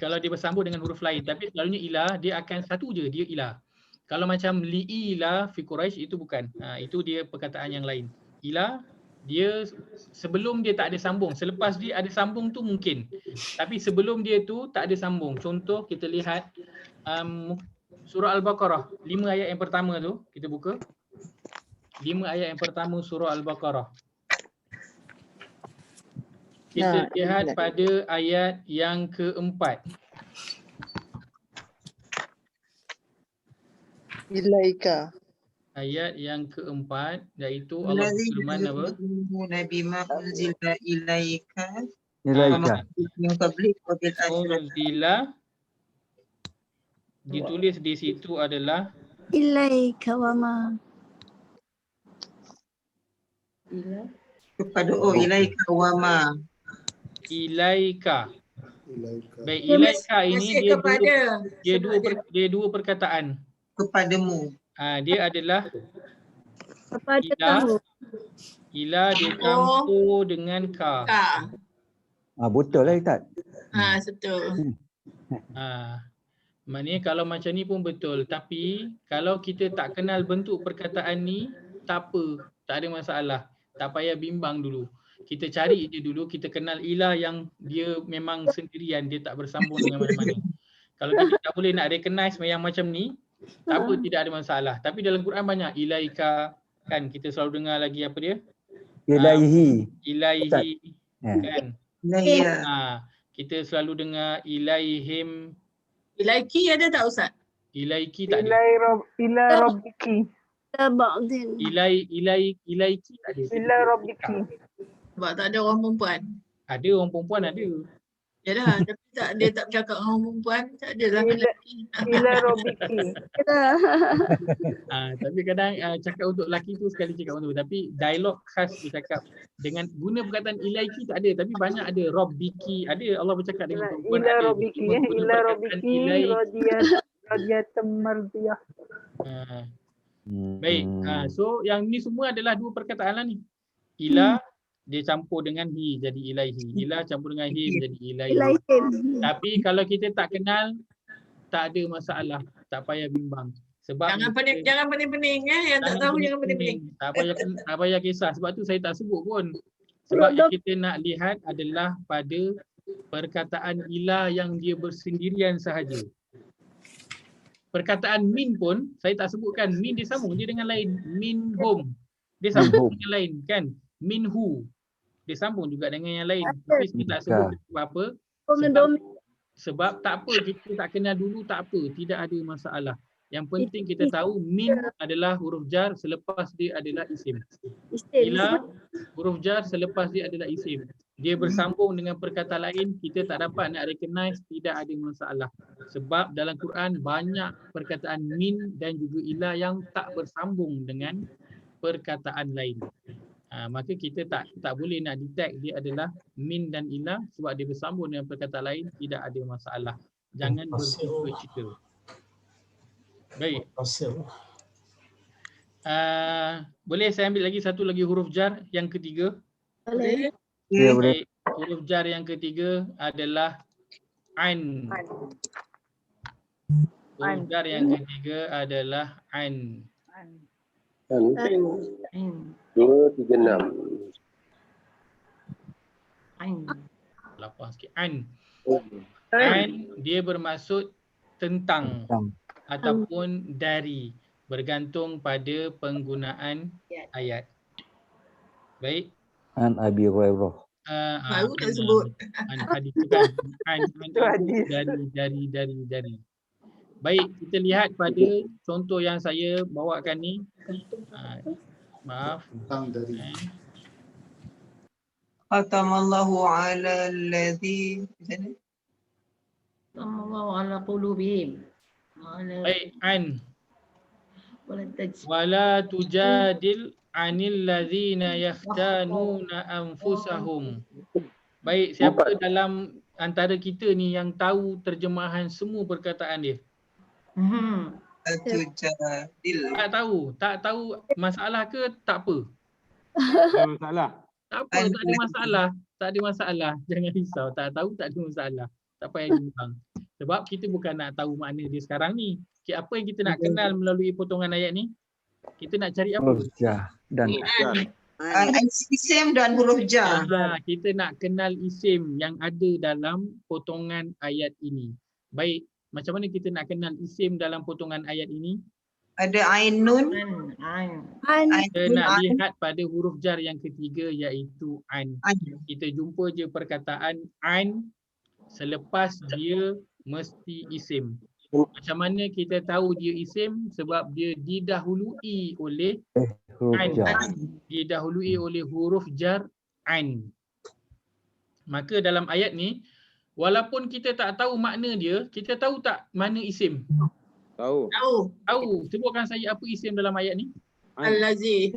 A: Kalau dia bersambung dengan huruf lain, tapi selalunya ilah dia akan satu je, dia ilah. Kalau macam li'ilah fi Quraisy itu bukan. Itu dia perkataan yang lain. Ila dia sebelum dia tak ada sambung, selepas dia ada sambung tu mungkin. Tapi sebelum dia tu tak ada sambung. Contoh kita lihat surah Al-Baqarah, 5 ayat yang pertama tu, kita buka. 5 ayat yang pertama surah Al-Baqarah. Kita lihat pada ayat yang keempat.
H: Ilaika.
I: Ayat yang keempat, iaitu Allah berfirman apa? Nabi ma unzila ilaika min qablik wa bil akhirati. Ditulis di situ adalah
G: ilaika wa ma.
I: Kepada ilaika wa ma. Ilaika. Baik, ilaika ini dia dua perkataan. Kepadamu. Dia adalah ila dia campur dengan ka.
J: Betul lah Ustaz.
E: Betul.
I: Maknanya kalau macam ni pun betul, tapi kalau kita tak kenal bentuk perkataan ni, tak apa, tak ada masalah. Tak payah bimbang dulu. Kita cari je dulu, kita kenal ilah yang dia memang sendirian, dia tak bersambung dengan mana-mana. Kalau kita tak boleh nak recognize yang macam ni, tak apa, tidak ada masalah. Tapi dalam Quran banyak ilaika, kan kita selalu dengar lagi apa dia?
J: Ilaihi.
I: Ilaihi, kan? Kita selalu dengar ilaihim.
E: Ilaiki ada tak Ustaz?
I: Ilaiki tak ada.
F: Ila rabbiki.
I: Ilaiki tak ada.
F: Ila rabbiki.
E: Sebab tak ada orang perempuan.
I: Ada orang perempuan ada.
E: Yalah, tapi dia tak bercakap dengan orang perempuan, tak adalah lelaki.
F: Ila rabbiki.
I: Tapi kadang cakap untuk lelaki tu sekali cakap untuk, tapi dialog khas dia cakap dengan guna perkataan ilaiki tak ada, tapi banyak ada rabbiki, ada Allah bercakap dengan perempuan.
F: Ila rabbiki, ila rabbiki radiyatan mardiyah.
I: Baik, so yang ni semua adalah dua perkataan lah ni. Ila dia campur dengan hi jadi ilaihi. Ila campur dengan hi menjadi ilaihi. Tapi kalau kita tak kenal, tak ada masalah, tak payah bimbang. Sebab
E: jangan pening-pening yang tak tahu jangan pening-pening.
I: Tak payah kisah, sebab tu saya tak sebut pun. Sebab yang kita nak lihat adalah pada perkataan ilah yang dia bersendirian sahaja. Perkataan min pun saya tak sebutkan, min dia sambung dia dengan lain, min hum. Dia sambung dengan lain kan? Minhu. Dia sambung juga dengan yang lain. Tapi saya tak sebut sebab apa? Sebab tak apa, kita tak kenal dulu tak apa, tidak ada masalah. Yang penting kita tahu min adalah huruf jar selepas dia adalah isim. Ila huruf jar selepas dia adalah isim. Dia bersambung dengan perkataan lain, kita tak dapat nak recognize, tidak ada masalah. Sebab dalam Quran banyak perkataan min dan juga ila yang tak bersambung dengan perkataan lain. Maka kita tak boleh nak detect dia adalah min dan ilah sebab dia bersambung dengan perkataan lain, tidak ada masalah. Jangan bercita-cita. Baik. Boleh saya ambil lagi satu lagi huruf jar yang ketiga?
E: Boleh.
J: Ya, boleh.
I: Huruf jar yang ketiga adalah an. Huruf jar yang ketiga adalah an.
J: 236.
I: Lapang sikit. An dia bermaksud tentang ataupun dari, bergantung pada penggunaan ayat. Baik.
J: An Abi Hurairah.
E: Baru tak sebut.
I: Hadis kan. Dari. Baik, kita lihat pada contoh yang saya bawakan ni. Maaf.
N: Tentang dari.
I: Khatamallahu ala alladhi.
E: Khatamallahu ala qulubihim.
I: Baik, an. Wala tujadil anil ladzina yaftanuna anfusahum. Baik, siapa dalam antara kita ni yang tahu terjemahan semua perkataan dia? Tak tahu masalah ke? Tak apa.
D: Masalah.
I: Tak apa, tak ada masalah. Jangan risau, tak tahu tak ada masalah. Tak payah bimbang. Sebab kita bukan nak tahu makna dia sekarang ni. Apa yang kita nak kenal melalui potongan ayat ni? Kita nak cari apa?
K: Isim dan huruf jar.
A: Kita nak kenal isim yang ada dalam potongan ayat ini. Baik, macam mana kita nak kenal isim dalam potongan ayat ini?
K: Ada ain nun.
A: Kita nak lihat pada huruf jar yang ketiga iaitu an. Kita jumpa je perkataan an selepas dia mesti isim. Macam mana kita tahu dia isim? Sebab dia didahului oleh an. Didahului oleh huruf jar an. Maka dalam ayat ni, walaupun kita tak tahu makna dia, kita tahu tak mana isim?
D: Tahu.
A: Tahu. Sebutkan saya apa isim dalam ayat ni?
O: Allazi.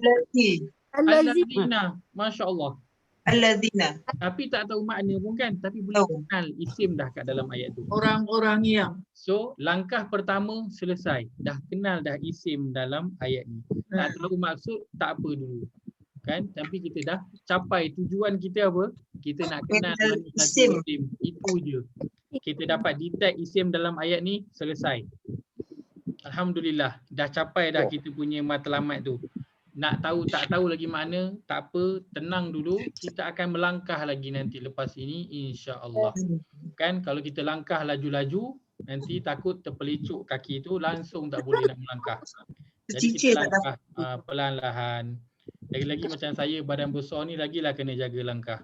A: Allazina. Masya Allah.
K: Allazina.
A: Tapi tak tahu makna pun kan. Tapi boleh kenal isim dah kat dalam ayat tu.
O: Orang-orang yang.
A: So, langkah pertama selesai. Dah kenal dah isim dalam ayat ni. Nak tahu maksud, tak apa dulu. Kan? Tapi kita dah capai tujuan kita apa? Kita nak kenal mana satu isim. Itu je. Kita dapat detect isim dalam ayat ni, selesai. Alhamdulillah, dah capai dah kita punya matlamat tu. Nak tahu tak tahu lagi mana, tak apa, tenang dulu. Kita akan melangkah lagi nanti lepas ini, insya-Allah. Kan kalau kita langkah laju-laju, nanti takut terpelicuk kaki tu, langsung tak boleh nak melangkah. Jadi kita langkah perlahan-lahan. Lagi-lagi macam saya badan besar ni, lagilah kena jaga langkah.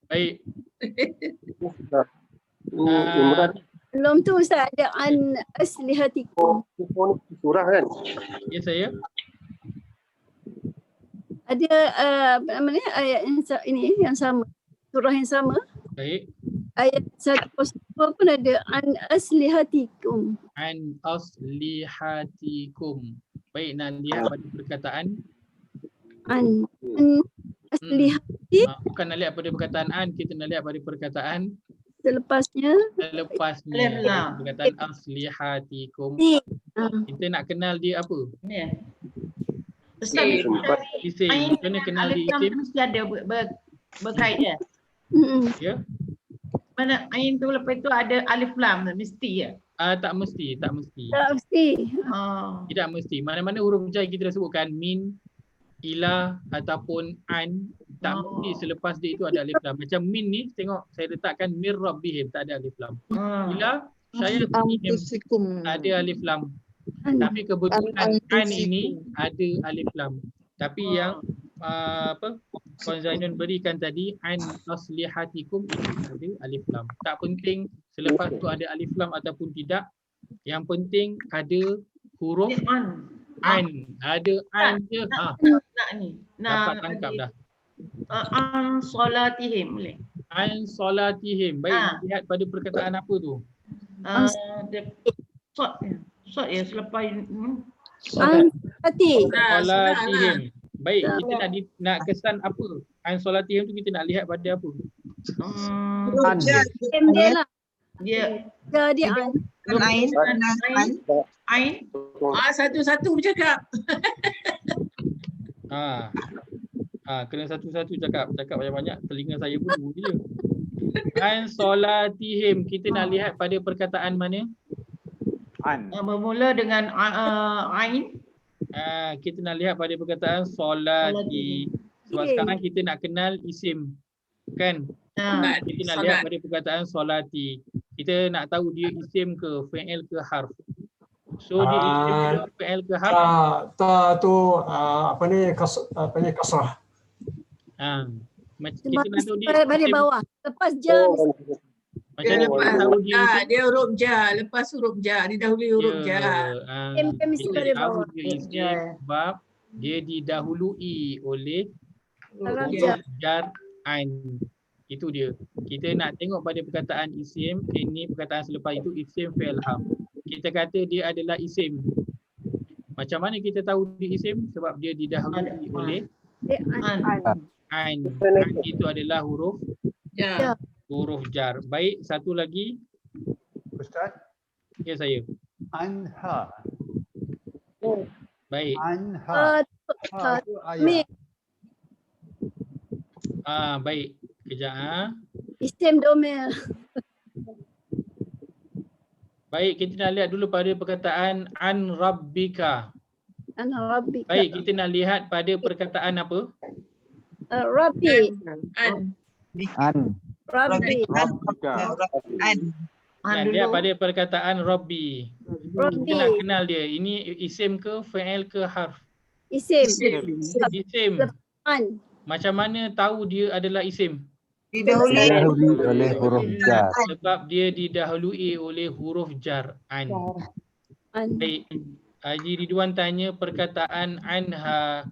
A: Baik.
G: Belum tu Ustaz, ada an aslihatikum.
P: Surah kan?
A: Ya saya.
G: Ada apa namanya ayat yang sama. Surah yang sama.
A: Baik.
G: Ayat 102 pun ada an aslihatikum.
A: An aslihatikum. Baik, nak lihat pada perkataan
G: an aslihati.
A: Bukan nak lihat pada perkataan an, kita nak lihat pada perkataan
G: Selepasnya
A: perkataan aslihatikum. Kita nak kenal dia apa?
O: Ustaz,
A: isim. Kena kenal dia isim.
O: Mesti ada berkait dia.
A: Ya.
O: Mana ain tu lepas tu ada alif lam mesti ya?
A: Tak mesti.
G: Tak mesti.
A: Tidak mesti. Mana-mana huruf jar kita dah sebutkan, min, ila ataupun an, tak mesti selepas dia itu ada alif lam. Macam min ni, tengok saya letakkan mir rabbihim, tak ada alif lam. Ila saya ada alif lam. Tapi kebetulan an ini ada alif lam. Tapi yang Puan Zainun berikan tadi, an aslihatikum, itu ada alif lam. Tak penting selepas tu ada alif lam ataupun tidak. Yang penting ada huruf an. Ada an je. Dapat tangkap dah.
O: An solatihim boleh.
A: An solatihim. Baik, lihat pada perkataan apa tu?
O: Sot ya selepas
A: solatihim. Baik, kita nak kesan apa? An solatihim tu kita nak lihat pada apa?
O: Dia
E: Ain.
O: Satu-satu bercakap.
A: Kena satu-satu cakap banyak-banyak, telinga saya pun dulu je. An solatihim, kita nak lihat pada perkataan mana?
L: An.
O: Bermula dengan ain.
A: Kita nak lihat pada perkataan solati. Sebab sekarang kita nak kenal isim. Kan? Kita nak lihat pada perkataan solati. Kita nak tahu dia isim ke, fi'il ke, harf. So dia isim ke, fi'il ke, harf?
B: Tu kasrah.
A: Kita nak tahu dia
G: balik bawah. Lepas jam.
A: Macam mana kita tahu dia isim?
O: Dia huruf jar, lepas huruf jar, didahului huruf jar.
G: Mesti balik bawah.
A: Dia isim sebab dia didahului oleh huruf jar an. Itu dia. Kita nak tengok pada perkataan isim, ini perkataan selepas itu isim fi'il harf. Kita kata dia adalah isim. Macam mana kita tahu dia isim? Sebab dia didahului oleh an. An itu adalah huruf jar. Baik, satu lagi.
L: Ustaz?
A: Ya, saya.
L: Anha.
A: Baik.
L: Anha.
A: Baik. Kejap.
G: Isim domel.
A: Baik, kita nak lihat dulu pada perkataan an rabbika.
G: Ana rabbika.
A: Baik, kita nak lihat pada perkataan apa?
G: Rabbi.
O: An.
G: Rabbi.
A: Nak lihat pada perkataan Rabbi. Kita nak kenal dia. Ini isim ke, fi'il ke, harf?
G: Isim.
A: Isim.
G: An.
A: Macam mana tahu dia adalah isim?
J: Didahului oleh huruf jar.
A: Sebab dia didahului oleh huruf jar. An. Baik. Haji Ridwan tanya perkataan anha.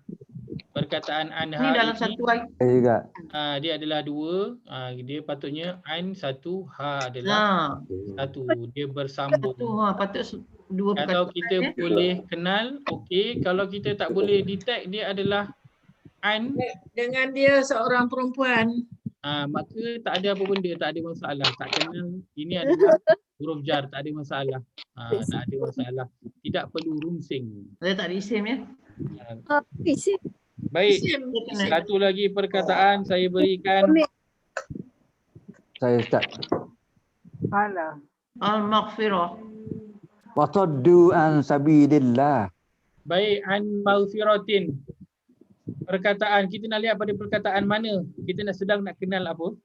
A: Perkataan anha
O: Ini dalam satu ayat.
J: Juga.
A: Dia adalah dua. Dia patutnya an satu, ha adalah satu. Dia bersambung.
O: Patut dua
A: Kalau
O: perkataan.
A: kita boleh kenal, okey. Kalau kita tak boleh detect dia adalah an,
O: Dengan dia seorang perempuan.
A: maka tak ada apa benda, tak ada masalah. Tak kenal, ini adalah huruf jar, tak ada masalah. Tak ada masalah. Tidak perlu rungsing.
O: Dia tak ada isim ya.
G: Isim.
A: Baik, satu lagi perkataan saya berikan.
J: Saya start.
F: Alah.
O: Al-maghfirah.
J: Wasaddu an sabilillah.
A: Baik, an maghfiratin. Perkataan, kita nak lihat pada perkataan mana? Kita sedang nak kenal apa?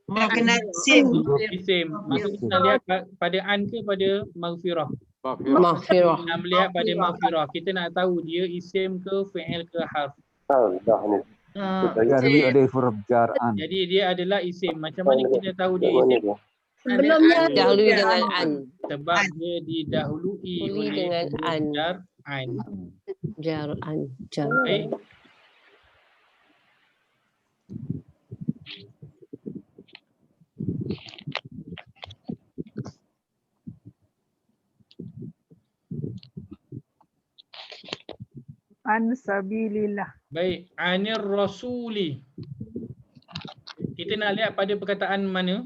K: Nak kenal isim.
A: Isim. Maka kita nak lihat pada an ke pada maghfirah?
K: Maghfirah.
A: Nak melihat pada maghfirah. Kita nak tahu dia isim ke, fi'il ke, harf.
J: Didahului oleh huruf jar an.
A: Jadi dia adalah isim. Macam mana kita tahu dia isim?
G: Sebelumnya
P: Didahului dengan an.
A: Sebab dia didahului oleh
P: dengan an.
A: jar an.
P: Jar an. Jar.
A: Baik.
F: An sabilillah.
A: Baik, anir rasuli. Kita nak lihat pada perkataan mana?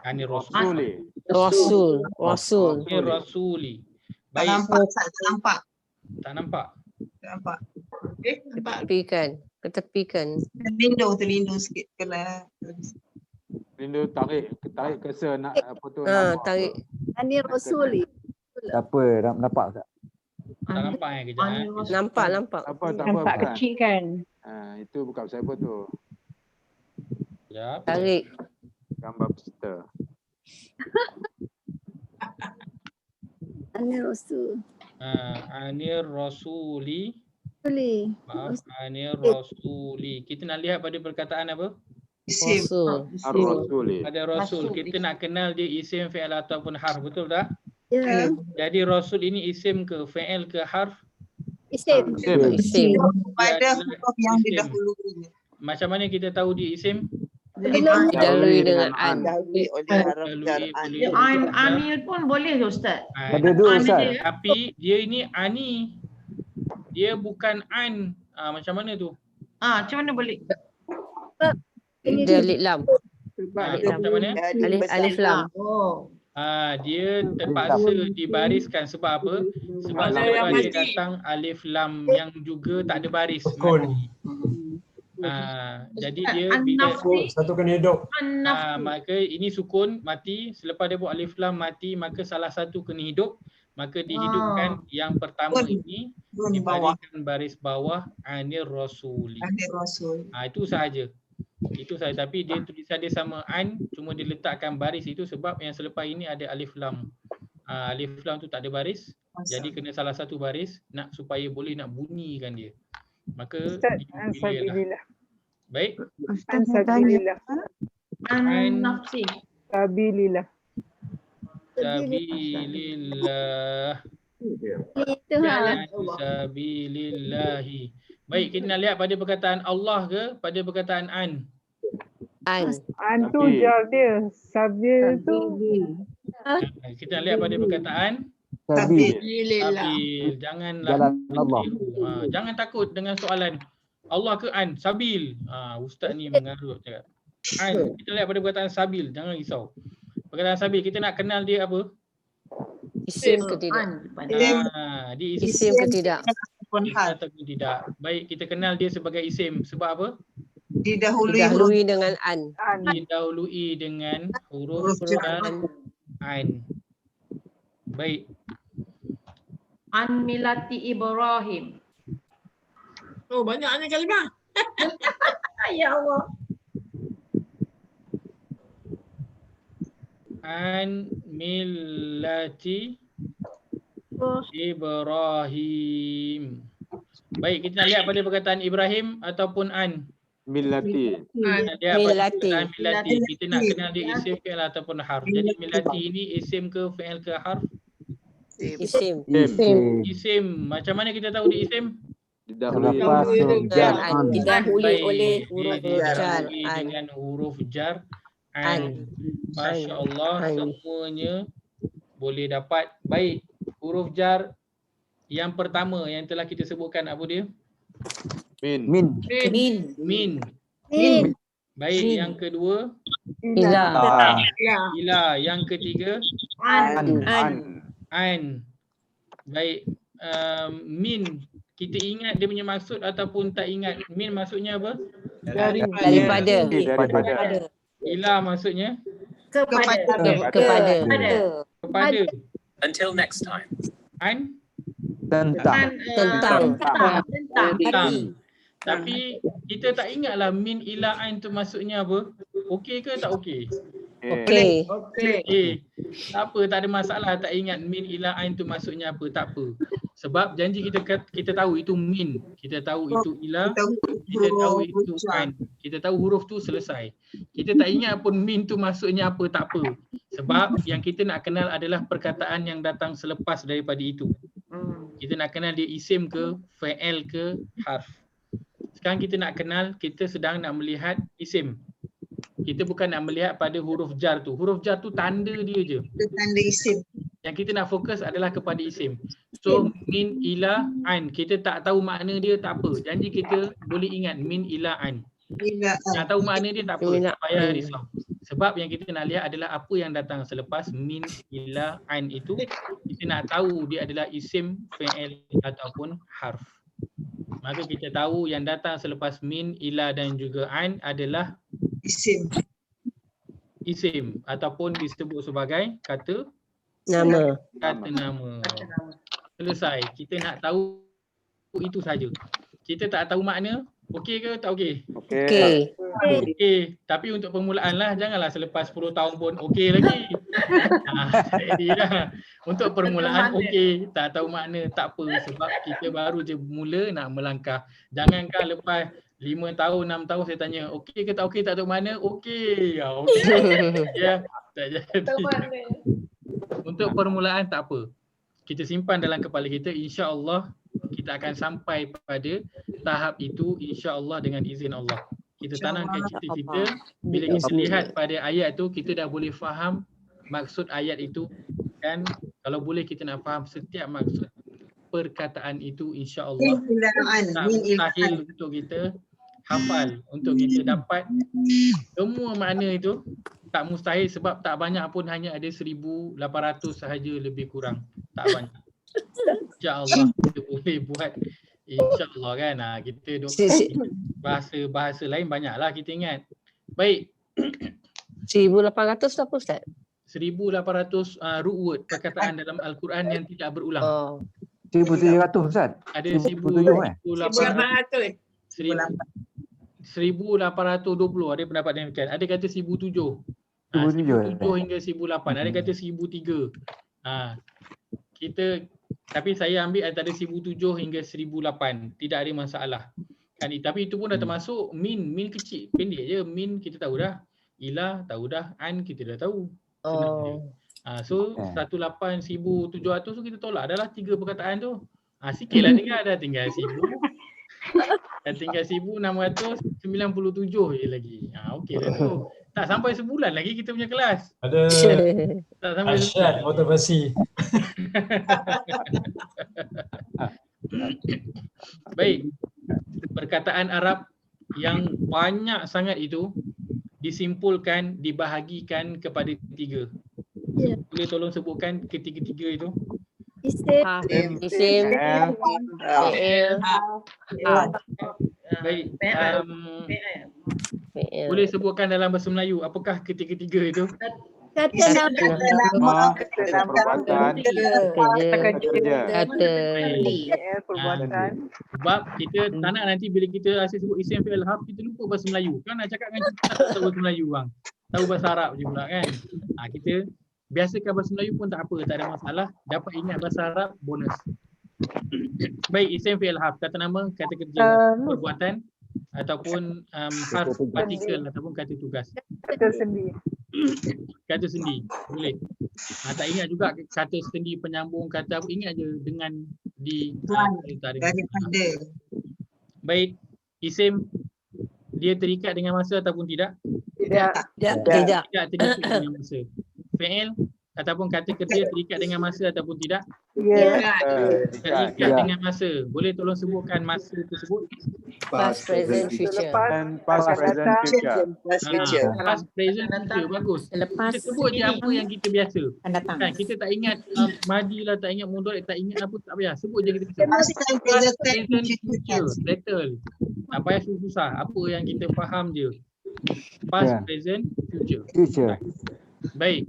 A: Anir rasuli.
P: Rasul.
A: Anir rasuli.
K: Tak
A: Baik.
K: nampak. Tak nampak.
A: Tak nampak.
K: Tak nampak.
P: Ketepikan.
K: Terlindung sikit kena.
D: Rindu tarik kesa nak apa tu.
P: Tarik.
G: Anir rasuli.
J: Tak apa, nampak tak?
A: Tak nampak kejap.
P: Nampak.
F: Nampak kecil kan?
D: Itu bukan siapa tu.
A: Ya.
P: Tarik.
D: Gambar peserta.
G: Anir rasul.
A: Anir rasuli. Maaf, anir rasuli. Kita nak lihat pada perkataan apa?
K: Isim.
D: Ar-rasuli.
A: Pada rasul. Kita nak kenal dia isim, fi'il ataupun harf. Betul tak?
G: Ya.
A: Jadi rasul ini isim ke, fi'il ke, harf?
G: Isim.
K: Pada huruf yang didahului.
A: Macam mana kita tahu dia isim?
P: Didahului dengan an.
O: Anil pun boleh Ustaz.
J: Ada dua Ustaz.
A: Tapi dia ini ani. Dia bukan an. Macam mana tu?
O: Macam mana boleh?
P: Dia alif lam.
A: Macam mana?
P: Alif lam.
A: Dia terpaksa dibariskan sebab apa? Sebab selepas dia datang alif lam yang juga tak ada baris. Jadi dia bila
B: satu kena hidup.
A: Maka ini sukun mati, selepas dia buat alif lam mati, maka salah satu kena hidup, maka dihidupkan yang pertama ini dibariskan baris bawah anir rasuli. Itu sahaja. Itu saja, tapi dia tulisan dia sama an, cuma diletakkan baris itu sebab yang selepas ini ada alif lam. Alif lam tu tak ada baris. Jadi kena salah satu baris nak supaya boleh nak bunyikan dia. Maka
F: Sabilillah.
A: baik.
F: Sabilillah.
O: An-nafsi.
F: Sabilillah.
A: Sabilillah. Sabilillahi. Baik, kita nak lihat pada perkataan Allah ke pada perkataan an?
P: An.
F: An tu jar dia. Sabil tu.
A: Kita nak lihat pada perkataan
J: Sabil.
A: Sabil. Janganlah
J: Jalan Allah.
A: Jangan takut dengan soalan Allah ke an? Sabil. Ustaz ni mengarut cakap. An. Kita lihat pada perkataan sabil. Jangan risau. Perkataan sabil kita nak kenal dia apa?
P: Isim ke tidak?
A: Dia
P: Isim ke tidak?
A: Ataupun tidak. Baik, kita kenal dia sebagai isim. Sebab apa?
P: Didahului dengan an.
A: Didahului dengan huruf an. Baik.
Q: An milati Ibrahim.
O: Oh, banyaknya kalimah.
Q: Ya Allah.
A: An millati Ibrahim. Baik, kita nak lihat pada perkataan Ibrahim ataupun an.
D: Millati.
A: Dia
P: Millati.
A: perkataan millati. Kita nak kenal dia isim, fi'il ataupun harf. Jadi millati ini isim ke fi'il ke harf?
P: Isim.
A: Isim. Macam mana kita tahu dia isim?
D: Didahului
J: Selepas huruf jar an.
P: Didahului
A: Baik,
P: oleh huruf jar
A: didahului
P: an.
A: dengan huruf jar an. Masya Allah, semuanya boleh dapat. Baik, huruf jar yang pertama yang telah kita sebutkan apa dia?
J: Min.
A: Min. Baik, yang kedua
P: Ila.
A: ila. Yang ketiga an. Baik, min. Kita ingat dia punya maksud ataupun tak ingat? Min maksudnya apa?
P: Daripada.
A: Ila maksudnya?
P: Kepada.
I: Until next time.
A: An?
J: Tentang.
A: Tapi kita tak ingatlah min ila an tu maksudnya apa? Okey ke tak okey?
P: Okey.
A: Tak apa, tak ada masalah tak ingat min ila ain tu maksudnya apa, tak apa. Sebab janji kita tahu itu min, kita tahu itu ila, kita tahu itu ain. Kita tahu huruf tu selesai. Kita tak ingat pun min tu maksudnya apa, tak apa. Sebab yang kita nak kenal adalah perkataan yang datang selepas daripada itu. Kita nak kenal dia isim ke, fa'il ke, harf. Sekarang kita nak kenal, kita sedang nak melihat isim. Kita bukan nak melihat pada huruf jar tu. Huruf jar tu tanda dia je.
K: Tanda isim.
A: Yang kita nak fokus adalah kepada isim. So min ila an. Kita tak tahu makna dia, tak apa. Janji kita boleh ingat min ila an. Nak tahu makna dia tak apa. Tak payah risau. Sebab yang kita nak lihat adalah apa yang datang selepas min ila an itu. Kita nak tahu dia adalah isim, fi'il ataupun harf. Maka kita tahu yang datang selepas min, ila dan juga an adalah
K: isim.
A: Isim ataupun disebut sebagai kata
P: Nama.
A: Kata nama. Selesai. Kita nak tahu itu saja. Kita tak tahu makna, okey ke tak okey?
P: Okey.
A: Okey. Tapi untuk permulaan lah, janganlah selepas 10 tahun pun okey lagi. Jadilah. Untuk permulaan okey, tak tahu makna, tak apa. Sebab kita baru je mula nak melangkah. Jangankah lepas 5 tahun, 6 tahun saya tanya, okey ke tak okey, tak tahu mana? Okey. Ya, okey. Ya, tak jadi. Untuk permulaan tak apa. Kita simpan dalam kepala kita, insya-Allah kita akan sampai pada tahap itu insya-Allah dengan izin Allah. Kita tanamkan cita-cita, bila kita lihat pada ayat tu kita dah boleh faham maksud ayat itu, dan kalau boleh kita nak faham setiap maksud perkataan itu, insya-Allah tak mustahil untuk kita hafal, untuk kita dapat semua makna itu. Tak mustahil sebab tak banyak pun, hanya ada 1,800 sahaja lebih kurang. Tak banyak. InsyaAllah kita boleh buat. InsyaAllah kan. Kita bahasa lain banyaklah kita ingat. Baik.
P: 1,800 apa Ustaz?
A: 1,800 root word perkataan dalam Al-Quran yang tidak berulang.
J: 1,700 Ustaz.
A: Ada
O: 1,800.
A: 1,820 ada pendapat yang demikian. Ada kata 1,007. 1,007 hingga 1,008. Ada kata 1,003. Kita, tapi saya ambil antara 1,007 hingga 1,008. Tidak ada masalah. Tapi itu pun dah termasuk min. Min kecil, pendek je. Min kita tahu dah. Ila tahu dah. An kita dah tahu. So 1,700 tu kita tolak. Dah lah 3 perkataan tu. Sikit lah tinggal. Dah tinggal 1,000. Dah tinggal 1,697 je lagi. Okey dah tu. Tak sampai sebulan lagi kita punya kelas.
B: Ada
A: tak sampai
B: Asyad motivasi.
A: Baik. Perkataan Arab yang banyak sangat itu disimpulkan, dibahagikan kepada 3. Boleh tolong sebutkan ketiga-tiga itu?
P: Isim.
A: Baik. Boleh sebutkan dalam bahasa Melayu apakah ketiga-tiga itu?
G: Kata
K: Isim
G: nama.
K: kata nama.
D: perbuatan, kerja.
P: Kata
F: Perbuatan.
A: Sebab kita tak nak nanti bila kita asyik sebut isim fi'il harf, kita lupa bahasa Melayu. Kan nak cakap dengan kita tak tahu bahasa Melayu bang. Tahu bahasa Arab je pula kan. Kita biasakan bahasa Melayu pun tak apa, tak ada masalah. Dapat ingat bahasa Arab, bonus. Baik, isim fi'il harf, kata nama, kata kerja, perbuatan ataupun harf partikel ataupun kata tugas.
F: Kata sendi.
A: Kata sendi, boleh. Tak ingat juga kata sendi penyambung, kata apa, ingat je dengan di
K: Daripada.
A: Baik, isim dia terikat dengan masa ataupun tidak?
F: Tidak.
P: Tidak.
A: Tidak terikat dengan masa. Fi'il ataupun kata kerja terikat dengan masa ataupun tidak?
F: Ya.
A: Terikat dengan masa. Boleh tolong sebutkan masa tersebut?
P: Past, present, future.
D: And past, present, future.
K: Past future.
A: Past, present, future. Bagus. Kita sebut je apa yang kita biasa. Kan, kita tak ingat madi lah, tak ingat mudhari, tak ingat apa, tak payah. Sebut je kita biasa.
K: Past time, present time,
A: future. Settle. Tak payah susah. Apa yang kita faham je. Past, present, future. Baik.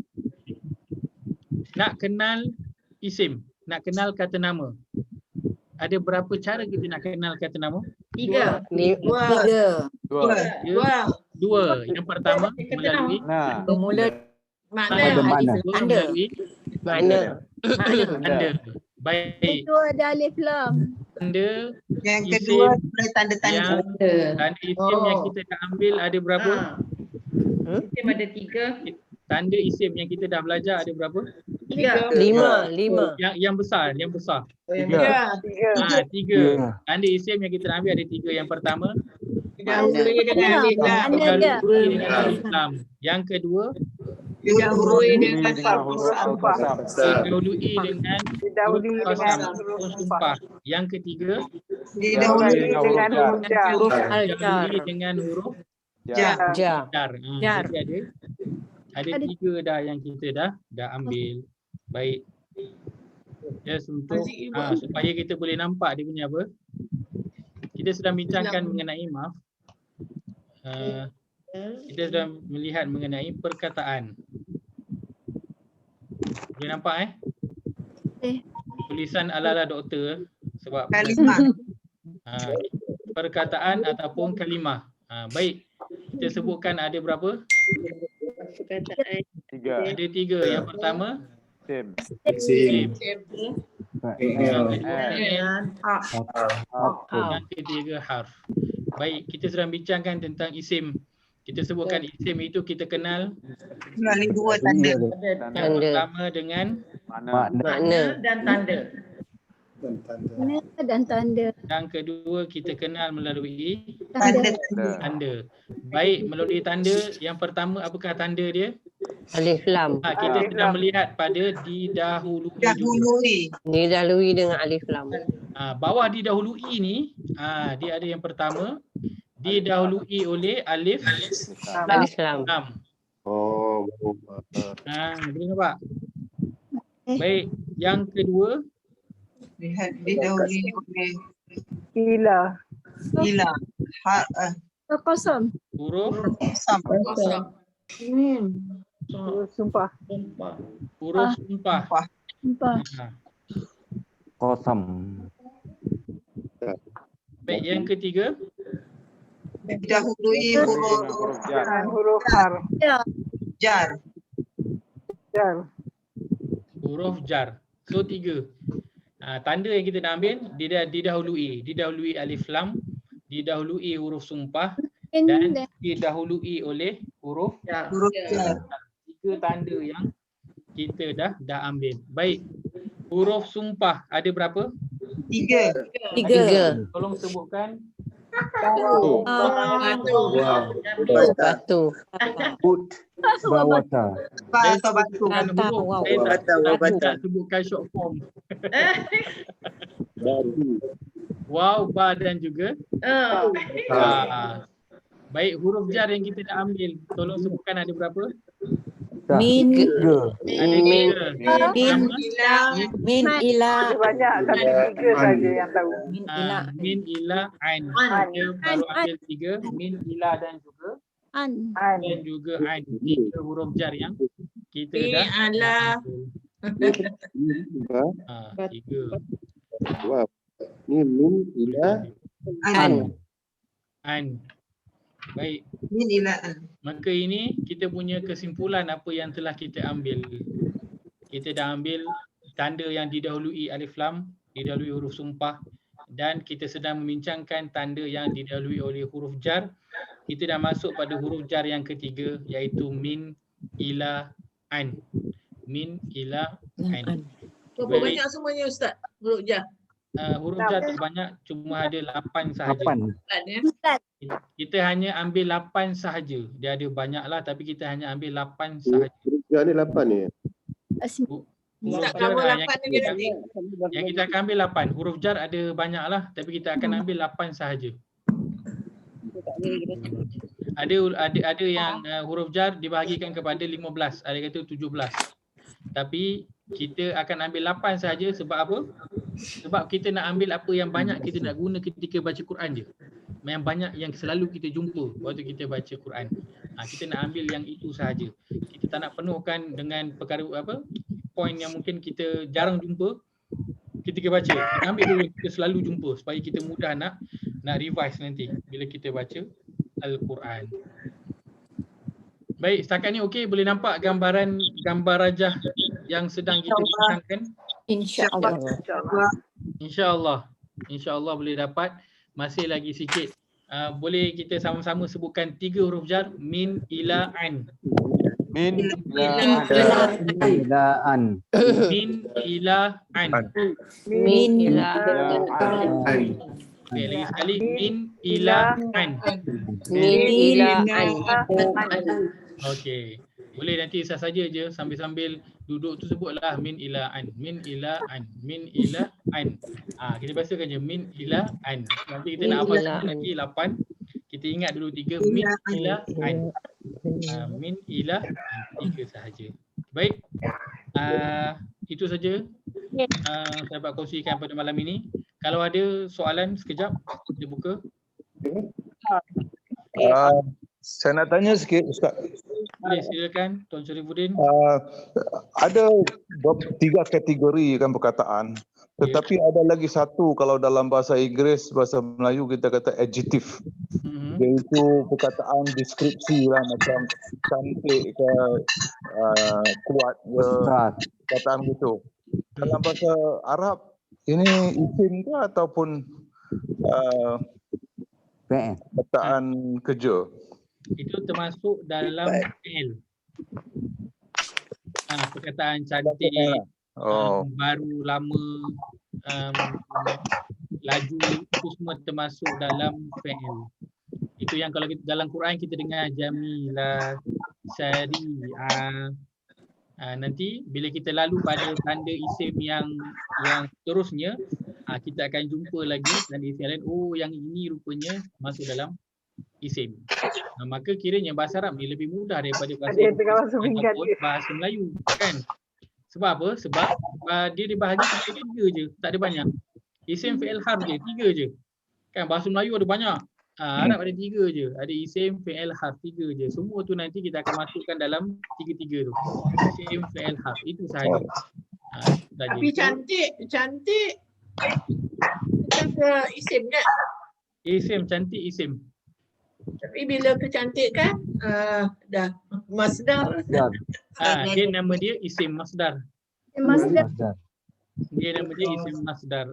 A: Nak kenal isim, nak kenal kata nama. Ada berapa cara kita nak kenal kata nama?
O: 3.
A: Dua. Yang pertama melalui
P: Mana?
A: tanda. Baik.
G: Itu ada alif lam.
A: Tanda
K: Yang
A: isim
K: kedua tanda-tanda.
A: tanda isim yang kita dah ambil ada berapa?
Q: Isim ada 3.
A: Tanda isim yang kita dah belajar ada berapa?
Q: 3.
P: 5.
A: Yang besar.
F: 3.
A: 3. Tanda isim yang kita dah ambil ada 3. Yang pertama
O: Didahului dengan alif lam.
A: didahului dengan alif lam. Yang kedua
O: Didahului dengan
D: huruf
O: sumpah.
A: didahului dengan huruf qasam, huruf sumpah. Yang ketiga
F: Didahului dengan huruf jar.
A: didahului dengan huruf
P: Jar.
A: jar. Jadi ada 3 dah yang kita dah ambil. Baik. Just untuk supaya kita boleh nampak dia punya apa. Kita sedang bincangkan mengenai kita sedang melihat mengenai perkataan. Boleh nampak tulisan ala-ala doktor sebab
K: Kalimah.
A: perkataan ataupun kalimah. Baik. Kita sebutkan ada berapa?
Q: Perkataan.
D: 3.
A: Ada 3. Yang pertama
N: Isim.
A: yang ketiga harf. Baik, kita sedang bincangkan tentang isim. Kita sebutkan isim itu kita kenal
K: Melalui 2 tanda.
A: yang pertama dengan
P: Makna.
Q: Dan tanda.
G: Mana dan tanda.
A: yang kedua kita kenal melalui
K: Tanda-tanda.
A: tanda. Baik, melalui tanda yang pertama apakah tanda dia?
P: Alif lam.
A: Kita sedang melihat pada didahului.
P: Didahului dengan alif lam.
A: Bawah didahului ni dia ada yang pertama didahului oleh alif
P: lam.
A: Boleh nampak? Baik, yang kedua
K: Didahului oleh
F: Ila.
G: Kosong.
A: huruf
F: Sumpah.
A: huruf sumpah.
J: Kosam.
A: Baik, yang ketiga
K: didahului
F: Huruf har.
K: jar.
A: huruf jar. So 3. Tanda yang kita nak ambil dia didahului alif lam, didahului huruf sumpah dan didahului oleh huruf jar. 3 tanda yang kita dah ambil. Baik. Huruf sumpah ada berapa?
K: 3.
A: Tolong sebutkan.
P: Batu.
J: Put. Bawata.
K: Batu.
A: Saya tak sebutkan short form. Wow, ba dan juga. Baik, huruf jar yang kita dah ambil. Tolong sebutkan ada berapa?
F: Min.
A: Min
F: ila. Banyak tapi 3 saja yang tahu.
A: Min ila ain. Dia baru ambil 3. Min ila dan juga
G: An.
A: dan juga ain. 3 huruf jar yang kita
O: Min
A: dah
O: ala.
A: tiga.
R: Wow. Ni min ila
A: An. Baik.
O: Min ila an.
A: Maka ini kita punya kesimpulan apa yang telah kita ambil. Kita dah ambil tanda yang didahului alif lam, didahului huruf sumpah, dan kita sedang membincangkan tanda yang didahului oleh huruf jar. Kita dah masuk pada huruf jar yang ketiga, iaitu min, ila, an. Min, ila, an.
O: Berapa banyak semuanya Ustaz? Huruf jar.
A: Huruf jar tak banyak, cuma ada 8 sahaja. Kita hanya ambil 8 sahaja. Dia ada banyak lah, tapi kita hanya ambil 8 sahaja.
R: huruf jar ni 8 ni.
A: Huruf jar yang kita akan ambil 8. Huruf jar ada banyak lah, tapi kita akan ambil 8 sahaja. Ada yang huruf jar dibahagikan kepada 15, ada kata 17. Tapi kita akan ambil 8 sahaja sebab apa? Sebab kita nak ambil apa yang banyak kita nak guna ketika baca Quran je. Yang banyak yang selalu kita jumpa waktu kita baca Quran. Kita nak ambil yang itu sahaja. Kita tak nak penuhkan dengan perkara apa? Poin yang mungkin kita jarang jumpa ketika baca. Kita ambil dulu yang kita selalu jumpa supaya kita mudah nak revise nanti bila kita baca Al-Quran. Baik, setakat ni okey, boleh nampak gambar rajah yang sedang kita bincangkan?
E: InsyaAllah.
A: InsyaAllah boleh dapat. Masih lagi sikit. Boleh kita sama-sama sebutkan 3 huruf jar. Min, ila, an.
D: Min,
J: ila, an.
A: Min, ila, an.
P: Min ila
A: an. Okay, lagi sekali. Min, ila, an.
P: Min ila an.
A: Okey. Boleh nanti saja je sambil-sambil duduk tu sebutlah min ila an. Min ila an. Min ila an. Kita bahasakan je min ila an. Nanti kita nak hafal lagi 8. Kita ingat dulu 3 min ila an. Min ila an. 3 sahaja. Baik. Itu saja saya dapat kongsikan pada malam ini. Kalau ada soalan sekejap kita buka.
S: Saya nak tanya sikit Ustaz.
A: Boleh silakan Tuan Syarifuddin.
S: Ada 3 kategori kan perkataan. Tetapi ada lagi satu kalau dalam bahasa Inggeris, bahasa Melayu kita kata adjective. Iaitu perkataan deskripsi lah, macam cantik ke, kuat ke, perkataan gitu. Dalam bahasa Arab ini isim ke ataupun perkataan kerja?
A: Itu termasuk dalam fi'il. Perkataan cantik, baru, lama, laju, itu semua termasuk dalam fi'il. Itu yang kalau kita dalam Quran kita dengar jamilah, syari'ah. Nanti bila kita lalu pada tanda isim yang terusnya, kita akan jumpa lagi tanda isim lain. Oh, yang ini rupanya masuk dalam isim. Maka kiranya bahasa Arab ni lebih mudah daripada bahasa Melayu kan? Sebab apa? Sebab dia dibahagi 3 je, tak ada banyak. Isim, fi'il, harf je, 3 je. Kan bahasa Melayu ada banyak. Arab ada 3 je. Ada isim, fi'il, harf, 3 je. Semua tu nanti kita akan masukkan dalam 3-3 tu. Isim, fi'il, harf. Itu sahaja.
O: Tapi cantik ke isim kan?
A: Isim, cantik isim.
O: Tapi bila kecantikan dah masdar.
A: Dia nama dia isim masdar. Dia nama dia isim masdar.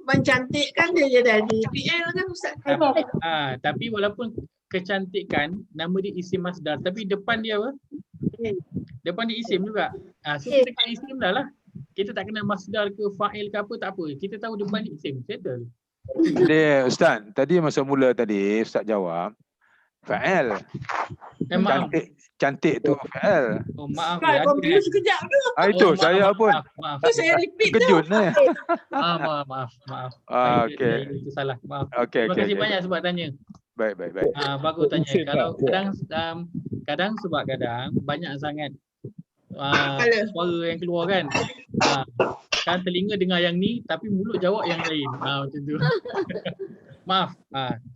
O: Mencantikkan dia jadi PL kan Ustaz?
A: Tapi walaupun kecantikan nama dia isim masdar, tapi depan dia apa? Depan dia isim juga. So kita kena isim dah lah. Kita tak kena masdar ke fa'il ke apa, tak apa. Kita tahu depan dia isim. Settle.
D: Dia Ustaz, tadi masa mula tadi Ustaz jawab fa'il. Cantik tu fa'il.
A: Oh maaf
O: ya. Confuse sekejap tu.
D: Itu saya pun.
A: Maaf.
O: Saya repeat tu.
D: Kejut ni.
A: Maaf.
D: Okey.
A: Itu salah. Maaf.
D: Okey.
A: Terima kasih banyak sebab tanya.
D: Baik.
A: Bagus tanya. Kalau kadang sebab kadang banyak sangat suara yang keluar kan. Kan telinga dengar yang ni tapi mulut jawab yang lain. Macam tu. Maaf.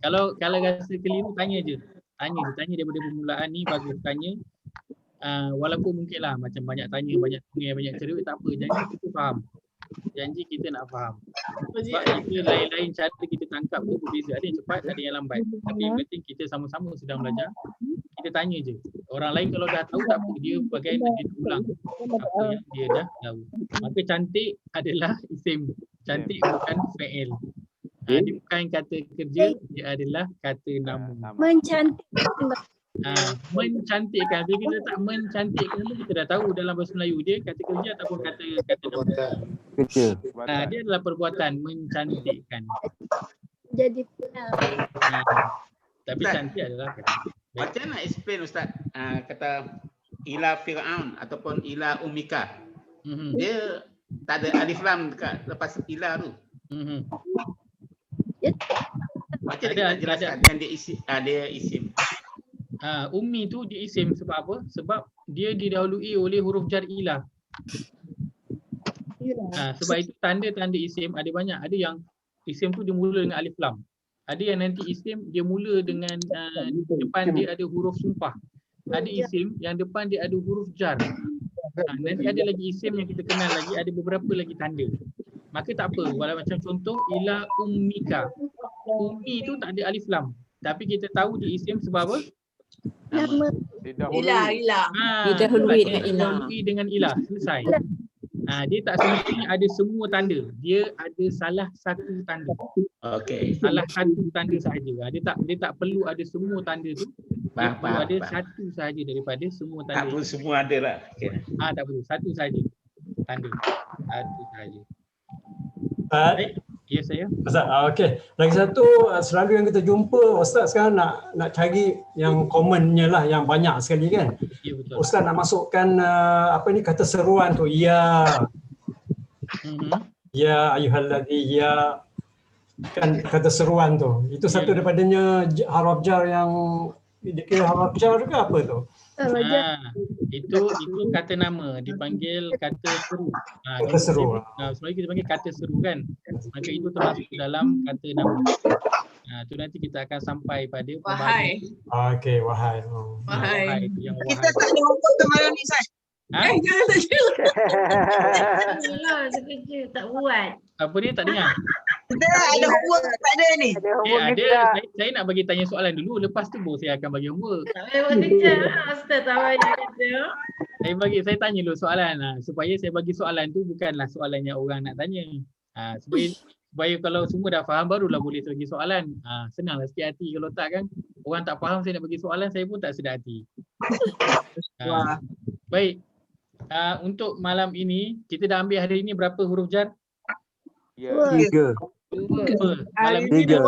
A: Kalau rasa keliru tanya je. Tanya daripada permulaan ni bagus tanya. walaupun mungkinlah macam banyak tanya, banyak tanya, banyak cerita, tak apa. Janji kita faham. Janji kita nak faham. Sebab kita lain-lain cara kita tangkap tu berbeza. Ada yang cepat, ada yang lambat. Tapi yang penting kita sama-sama sedang belajar. Kita tanya je. Orang lain kalau dah tahu tak apa, dia bagai nak dia ulang apa yang dia dah tahu. Maka cantik adalah isim. Cantik bukan fa'il. Dia bukan kata kerja, dia adalah kata nama.
G: Mencantikkan.
A: Mencantikkan. Bila kita tak mencantikkan, kita dah tahu dalam bahasa Melayu dia kata kerja ataupun kata nama.
J: Kerja.
A: Dia adalah perbuatan mencantikkan.
G: Jadi final.
A: Tapi
M: Ustaz,
A: cantik adalah kata.
M: Macam mana explain Ustaz kata ila Fir'aun ataupun ila Ummika? Dia tak ada alif lam dekat lepas ila tu. Macam mana kita jelaskan yang dia isim?
A: Ummi tu dia isim sebab apa? Sebab dia didahului oleh huruf jar ilah. Sebab itu tanda-tanda isim ada banyak. Ada yang isim tu dia mula dengan alif lam. Ada yang nanti isim dia mula dengan depan dia ada huruf sumpah. Ada isim yang depan dia ada huruf jar. Nanti ada lagi isim yang kita kenal lagi, ada beberapa lagi tanda. Maka tak apa, walau macam contoh ila ummika. Ummi tu tak ada alif lam. Tapi kita tahu dia isim sebab apa?
G: Nama.
P: Didahului dengan ilah.
A: Didahului dengan ilah. Selesai. Dia tak semestinya ada semua tanda. Dia ada salah satu tanda.
M: Okey.
A: Salah satu tanda sahaja. Dia tak perlu ada semua tanda tu. Dia perlu ada satu sahaja daripada semua tanda.
M: Tak perlu semua ada lah. Okay.
A: Tak perlu. Satu sahaja. Tanda. Satu sahaja.
B: Baik.
A: Ya saya.
B: Ustaz, okey. Lagi satu selalu yang kita jumpa Ustaz sekarang nak cari yang commonnya lah, yang banyak sekali kan.
A: Ya betul.
B: Ustaz nak masukkan kata seruan tu, ya. Ya ayyuhalladzi, ya, kan kata seruan tu. Itu satu daripadanya haraf jar yang dikira haraf jar ke apa tu?
A: Itu kata nama, dipanggil kata seru.
B: Kata seru.
A: Sebenarnya kita panggil kata seru kan. Maka itu termasuk dalam kata nama. Tu nanti kita akan sampai pada
O: wahai.
B: Okey, wahai.
O: Wahai.
K: Kita tak ada homework ke malam ni, Ustaz?
O: Jangan saja.
Q: Sekejap tak buat.
A: Apa dia tak dengar?
K: Ada homework ke tak ada ni?
A: Ada. Saya nak bagi tanya soalan dulu. Lepas tu baru saya akan bagi homework.
Q: Tak payah buat kerja. Ustaz tak payah kerja.
A: Saya tanya dulu soalan. Supaya saya bagi soalan tu bukanlah soalan yang orang nak tanya. Supaya kalau semua dah faham barulah boleh bagi soalan. Senanglah sikit hati. Kalau tak kan orang tak faham saya nak bagi soalan, saya pun tak sedar hati. Baik. Untuk malam ini kita dah ambil hari ini berapa huruf jar?
J: 3.
A: Malam ini
J: 3.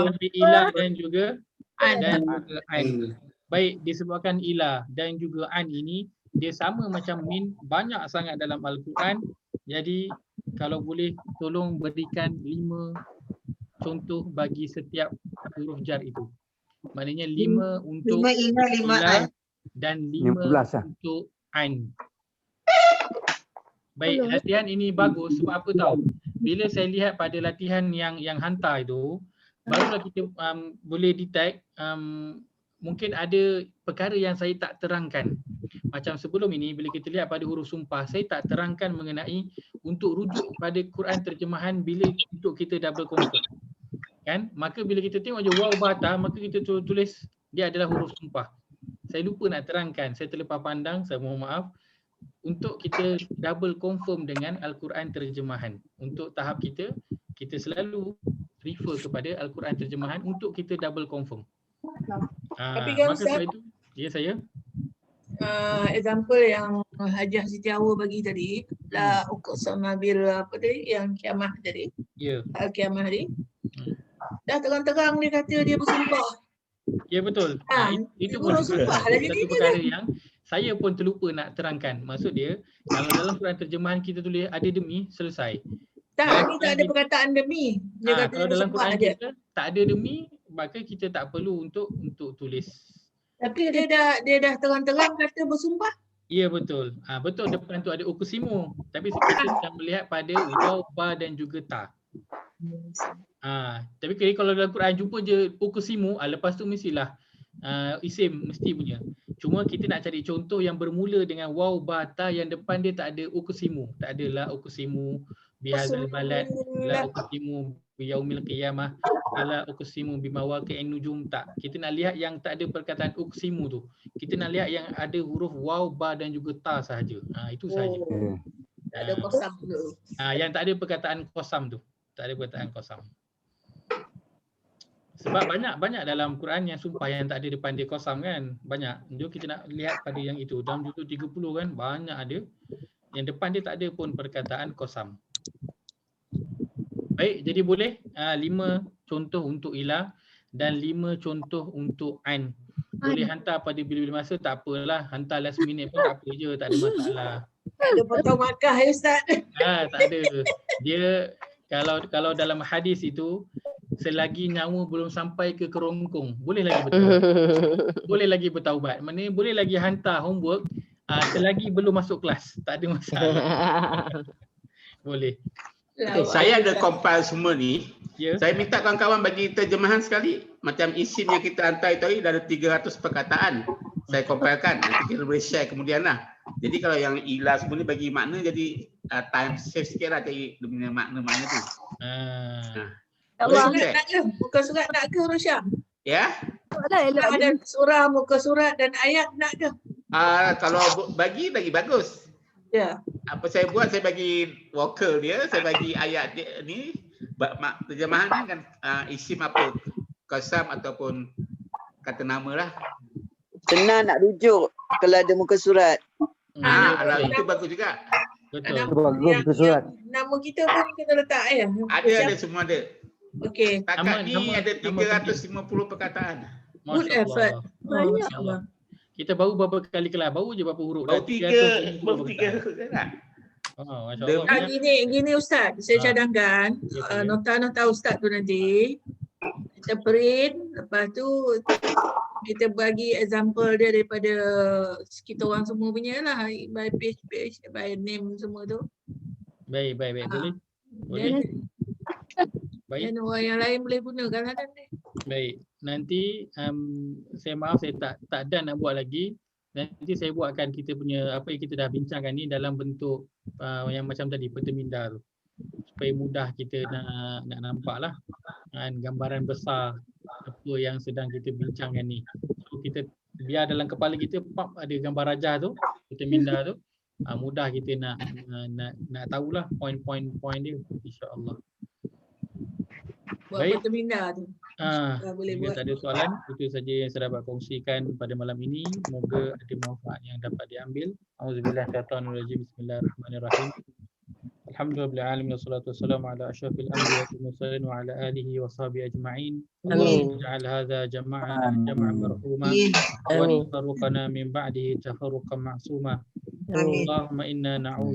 A: Ambil ilah dan juga an. Baik, disebabkan ilah dan juga an ini dia sama macam min, banyak sangat dalam Al-Quran. Jadi kalau boleh tolong berikan 5 contoh bagi setiap huruf jar itu. Maknanya 5 untuk
K: 5 ilah, 5 an.
A: Dan 5 untuk an. Baik, latihan ini bagus sebab apa tahu? Bila saya lihat pada latihan yang hantar itu, barulah kita boleh detect mungkin ada perkara yang saya tak terangkan. Macam sebelum ini bila kita lihat pada huruf sumpah, saya tak terangkan mengenai untuk rujuk pada Quran terjemahan bila untuk kita double confirm. Kan? Maka bila kita tengok je waw bata, maka kita tulis dia adalah huruf sumpah. Saya lupa nak terangkan, saya terlepas pandang, saya mohon maaf. Untuk kita double confirm dengan Al-Quran terjemahan. Untuk tahap kita selalu refer kepada Al-Quran terjemahan untuk kita double confirm.
O: Tapi kan
A: maka
O: Ustaz,
A: itu, ya saya.
O: Example yang Hajah Siti Awa bagi tadi, la uqsama bil apa tadi yang kiamah tadi.
A: Ya.
O: Al-kiamah tadi. Dah terang-terang dia kata dia bersumpah.
A: Ya betul. Itu pun satu perkara yang saya pun terlupa nak terangkan. Maksud dia, kalau dalam Quran terjemahan kita tulis ada demi, selesai.
O: Tak, ni tak ada perkataan demi. Dia kata
A: kalau dalam Quran
O: je.
A: kita tak ada demi, maka kita tak perlu untuk tulis.
O: Tapi dia dah terang-terang kata bersumpah.
A: Ya betul. Betul depan tu ada uqsimu. Tapi kita sedang melihat pada waw, ba dan juga ta. Tapi kalau dalam Quran jumpa je uqsimu, lepas tu mestilah isim mesti punya. Cuma kita nak cari contoh yang bermula dengan waw ba ta yang depan dia tak ada uqsimu. Tak ada la uqsimu bihadzal balad, la uqsimu biyaumil qiyamah, la uqsimu bimawaqi'in nujum, tak. Kita nak lihat yang tak ada perkataan uqsimu tu. Kita nak lihat yang ada huruf waw ba dan juga ta sahaja. Itu sahaja.
O: Tak ada kosam dulu.
A: Yang tak ada perkataan qasam tu. Tak ada perkataan qasam. Sebab banyak dalam Quran yang sumpah yang tak ada depan dia qasam kan. Banyak. Jom kita nak lihat pada yang itu. Dalam juzuk 30 kan banyak ada. Yang depan dia tak ada pun perkataan qasam. Baik, jadi boleh 5 contoh untuk ila dan 5 contoh untuk an. Boleh hantar pada bila-bila masa, tak apalah. Hantar last minute pun tak apa je, tak ada masalah.
O: Tak ada potong markah ya Ustaz.
A: Tak ada. Dia kalau dalam hadis itu, selagi nyawa belum sampai ke kerongkong, boleh lagi bertaubat. Boleh lagi bertaubat. Maknanya boleh lagi hantar homework selagi belum masuk kelas. Tak ada masalah. Boleh.
M: Saya ada compile semua ni. Saya minta kawan-kawan bagi terjemahan sekali. Macam isim yang kita hantar itu ada 300 perkataan. Saya compilekan. Nanti kita boleh share kemudian lah. Jadi kalau yang ila semua ni bagi makna, jadi time save sikit lah cari makna-makna tu.
O: Nak ke? Muka surat nak ke Rosyam?
M: Ya?
O: Ada surah, muka surat dan ayat nak ke?
M: Kalau bagi bagus.
O: Ya.
M: Apa saya buat, saya bagi vocal dia, saya bagi ayat dia ni, terjemahan ni kan isim apa, qasam ataupun kata nama lah.
K: Senang nak rujuk kalau ada muka surat.
M: Itu bagus juga.
A: Betul.
O: Nama kita pun kita letak ya.
M: Ada semua ada.
O: Okey.
M: Takat ni ada 350 perkataan.
O: Good effort. Banyak bang.
A: Kita baru berapa kali kelas, baru je berapa huruf.
M: Baru tiga.
O: Gini Ustaz, saya cadangkan nota-nota Ustaz tu nanti kita print, lepas tu kita bagi example dia daripada kita orang semua punya lah, by page, by name semua tu.
A: Baik. Boleh? Baik.
O: Dan orang yang lain boleh gunakan lah nanti.
A: Baik. Nanti saya maaf saya tak ada nak buat lagi. Nanti saya buatkan kita punya apa yang kita dah bincangkan ni dalam bentuk yang macam tadi perteminda tu. Supaya mudah kita nak nampak lah gambaran besar apa yang sedang kita bincangkan ni. So kita biar dalam kepala kita ada gambar rajah tu, perteminda tu, mudah kita nak tahulah poin-poin dia, insya-Allah.
O: Buat perteminda tu.
A: Boleh buat. Tak ada soalan, itu saja yang saya dapat kongsikan pada malam ini. Semoga ada manfaat yang dapat diambil. Auzubillahi minasyaitonirrajim. Bismillahirrahmanirrahim. Alhamdulillahirabbil wassalatu wassalamu ala asyrafil anbiya'i wal mursalin wa ala alihi wa sahbihi ajma'in.
P: Amin.
A: Ja'al hadza jama'an marhuma wa tafarraqana min ba'dihi tafarruqan ma'suma. Allahumma inna na'udzu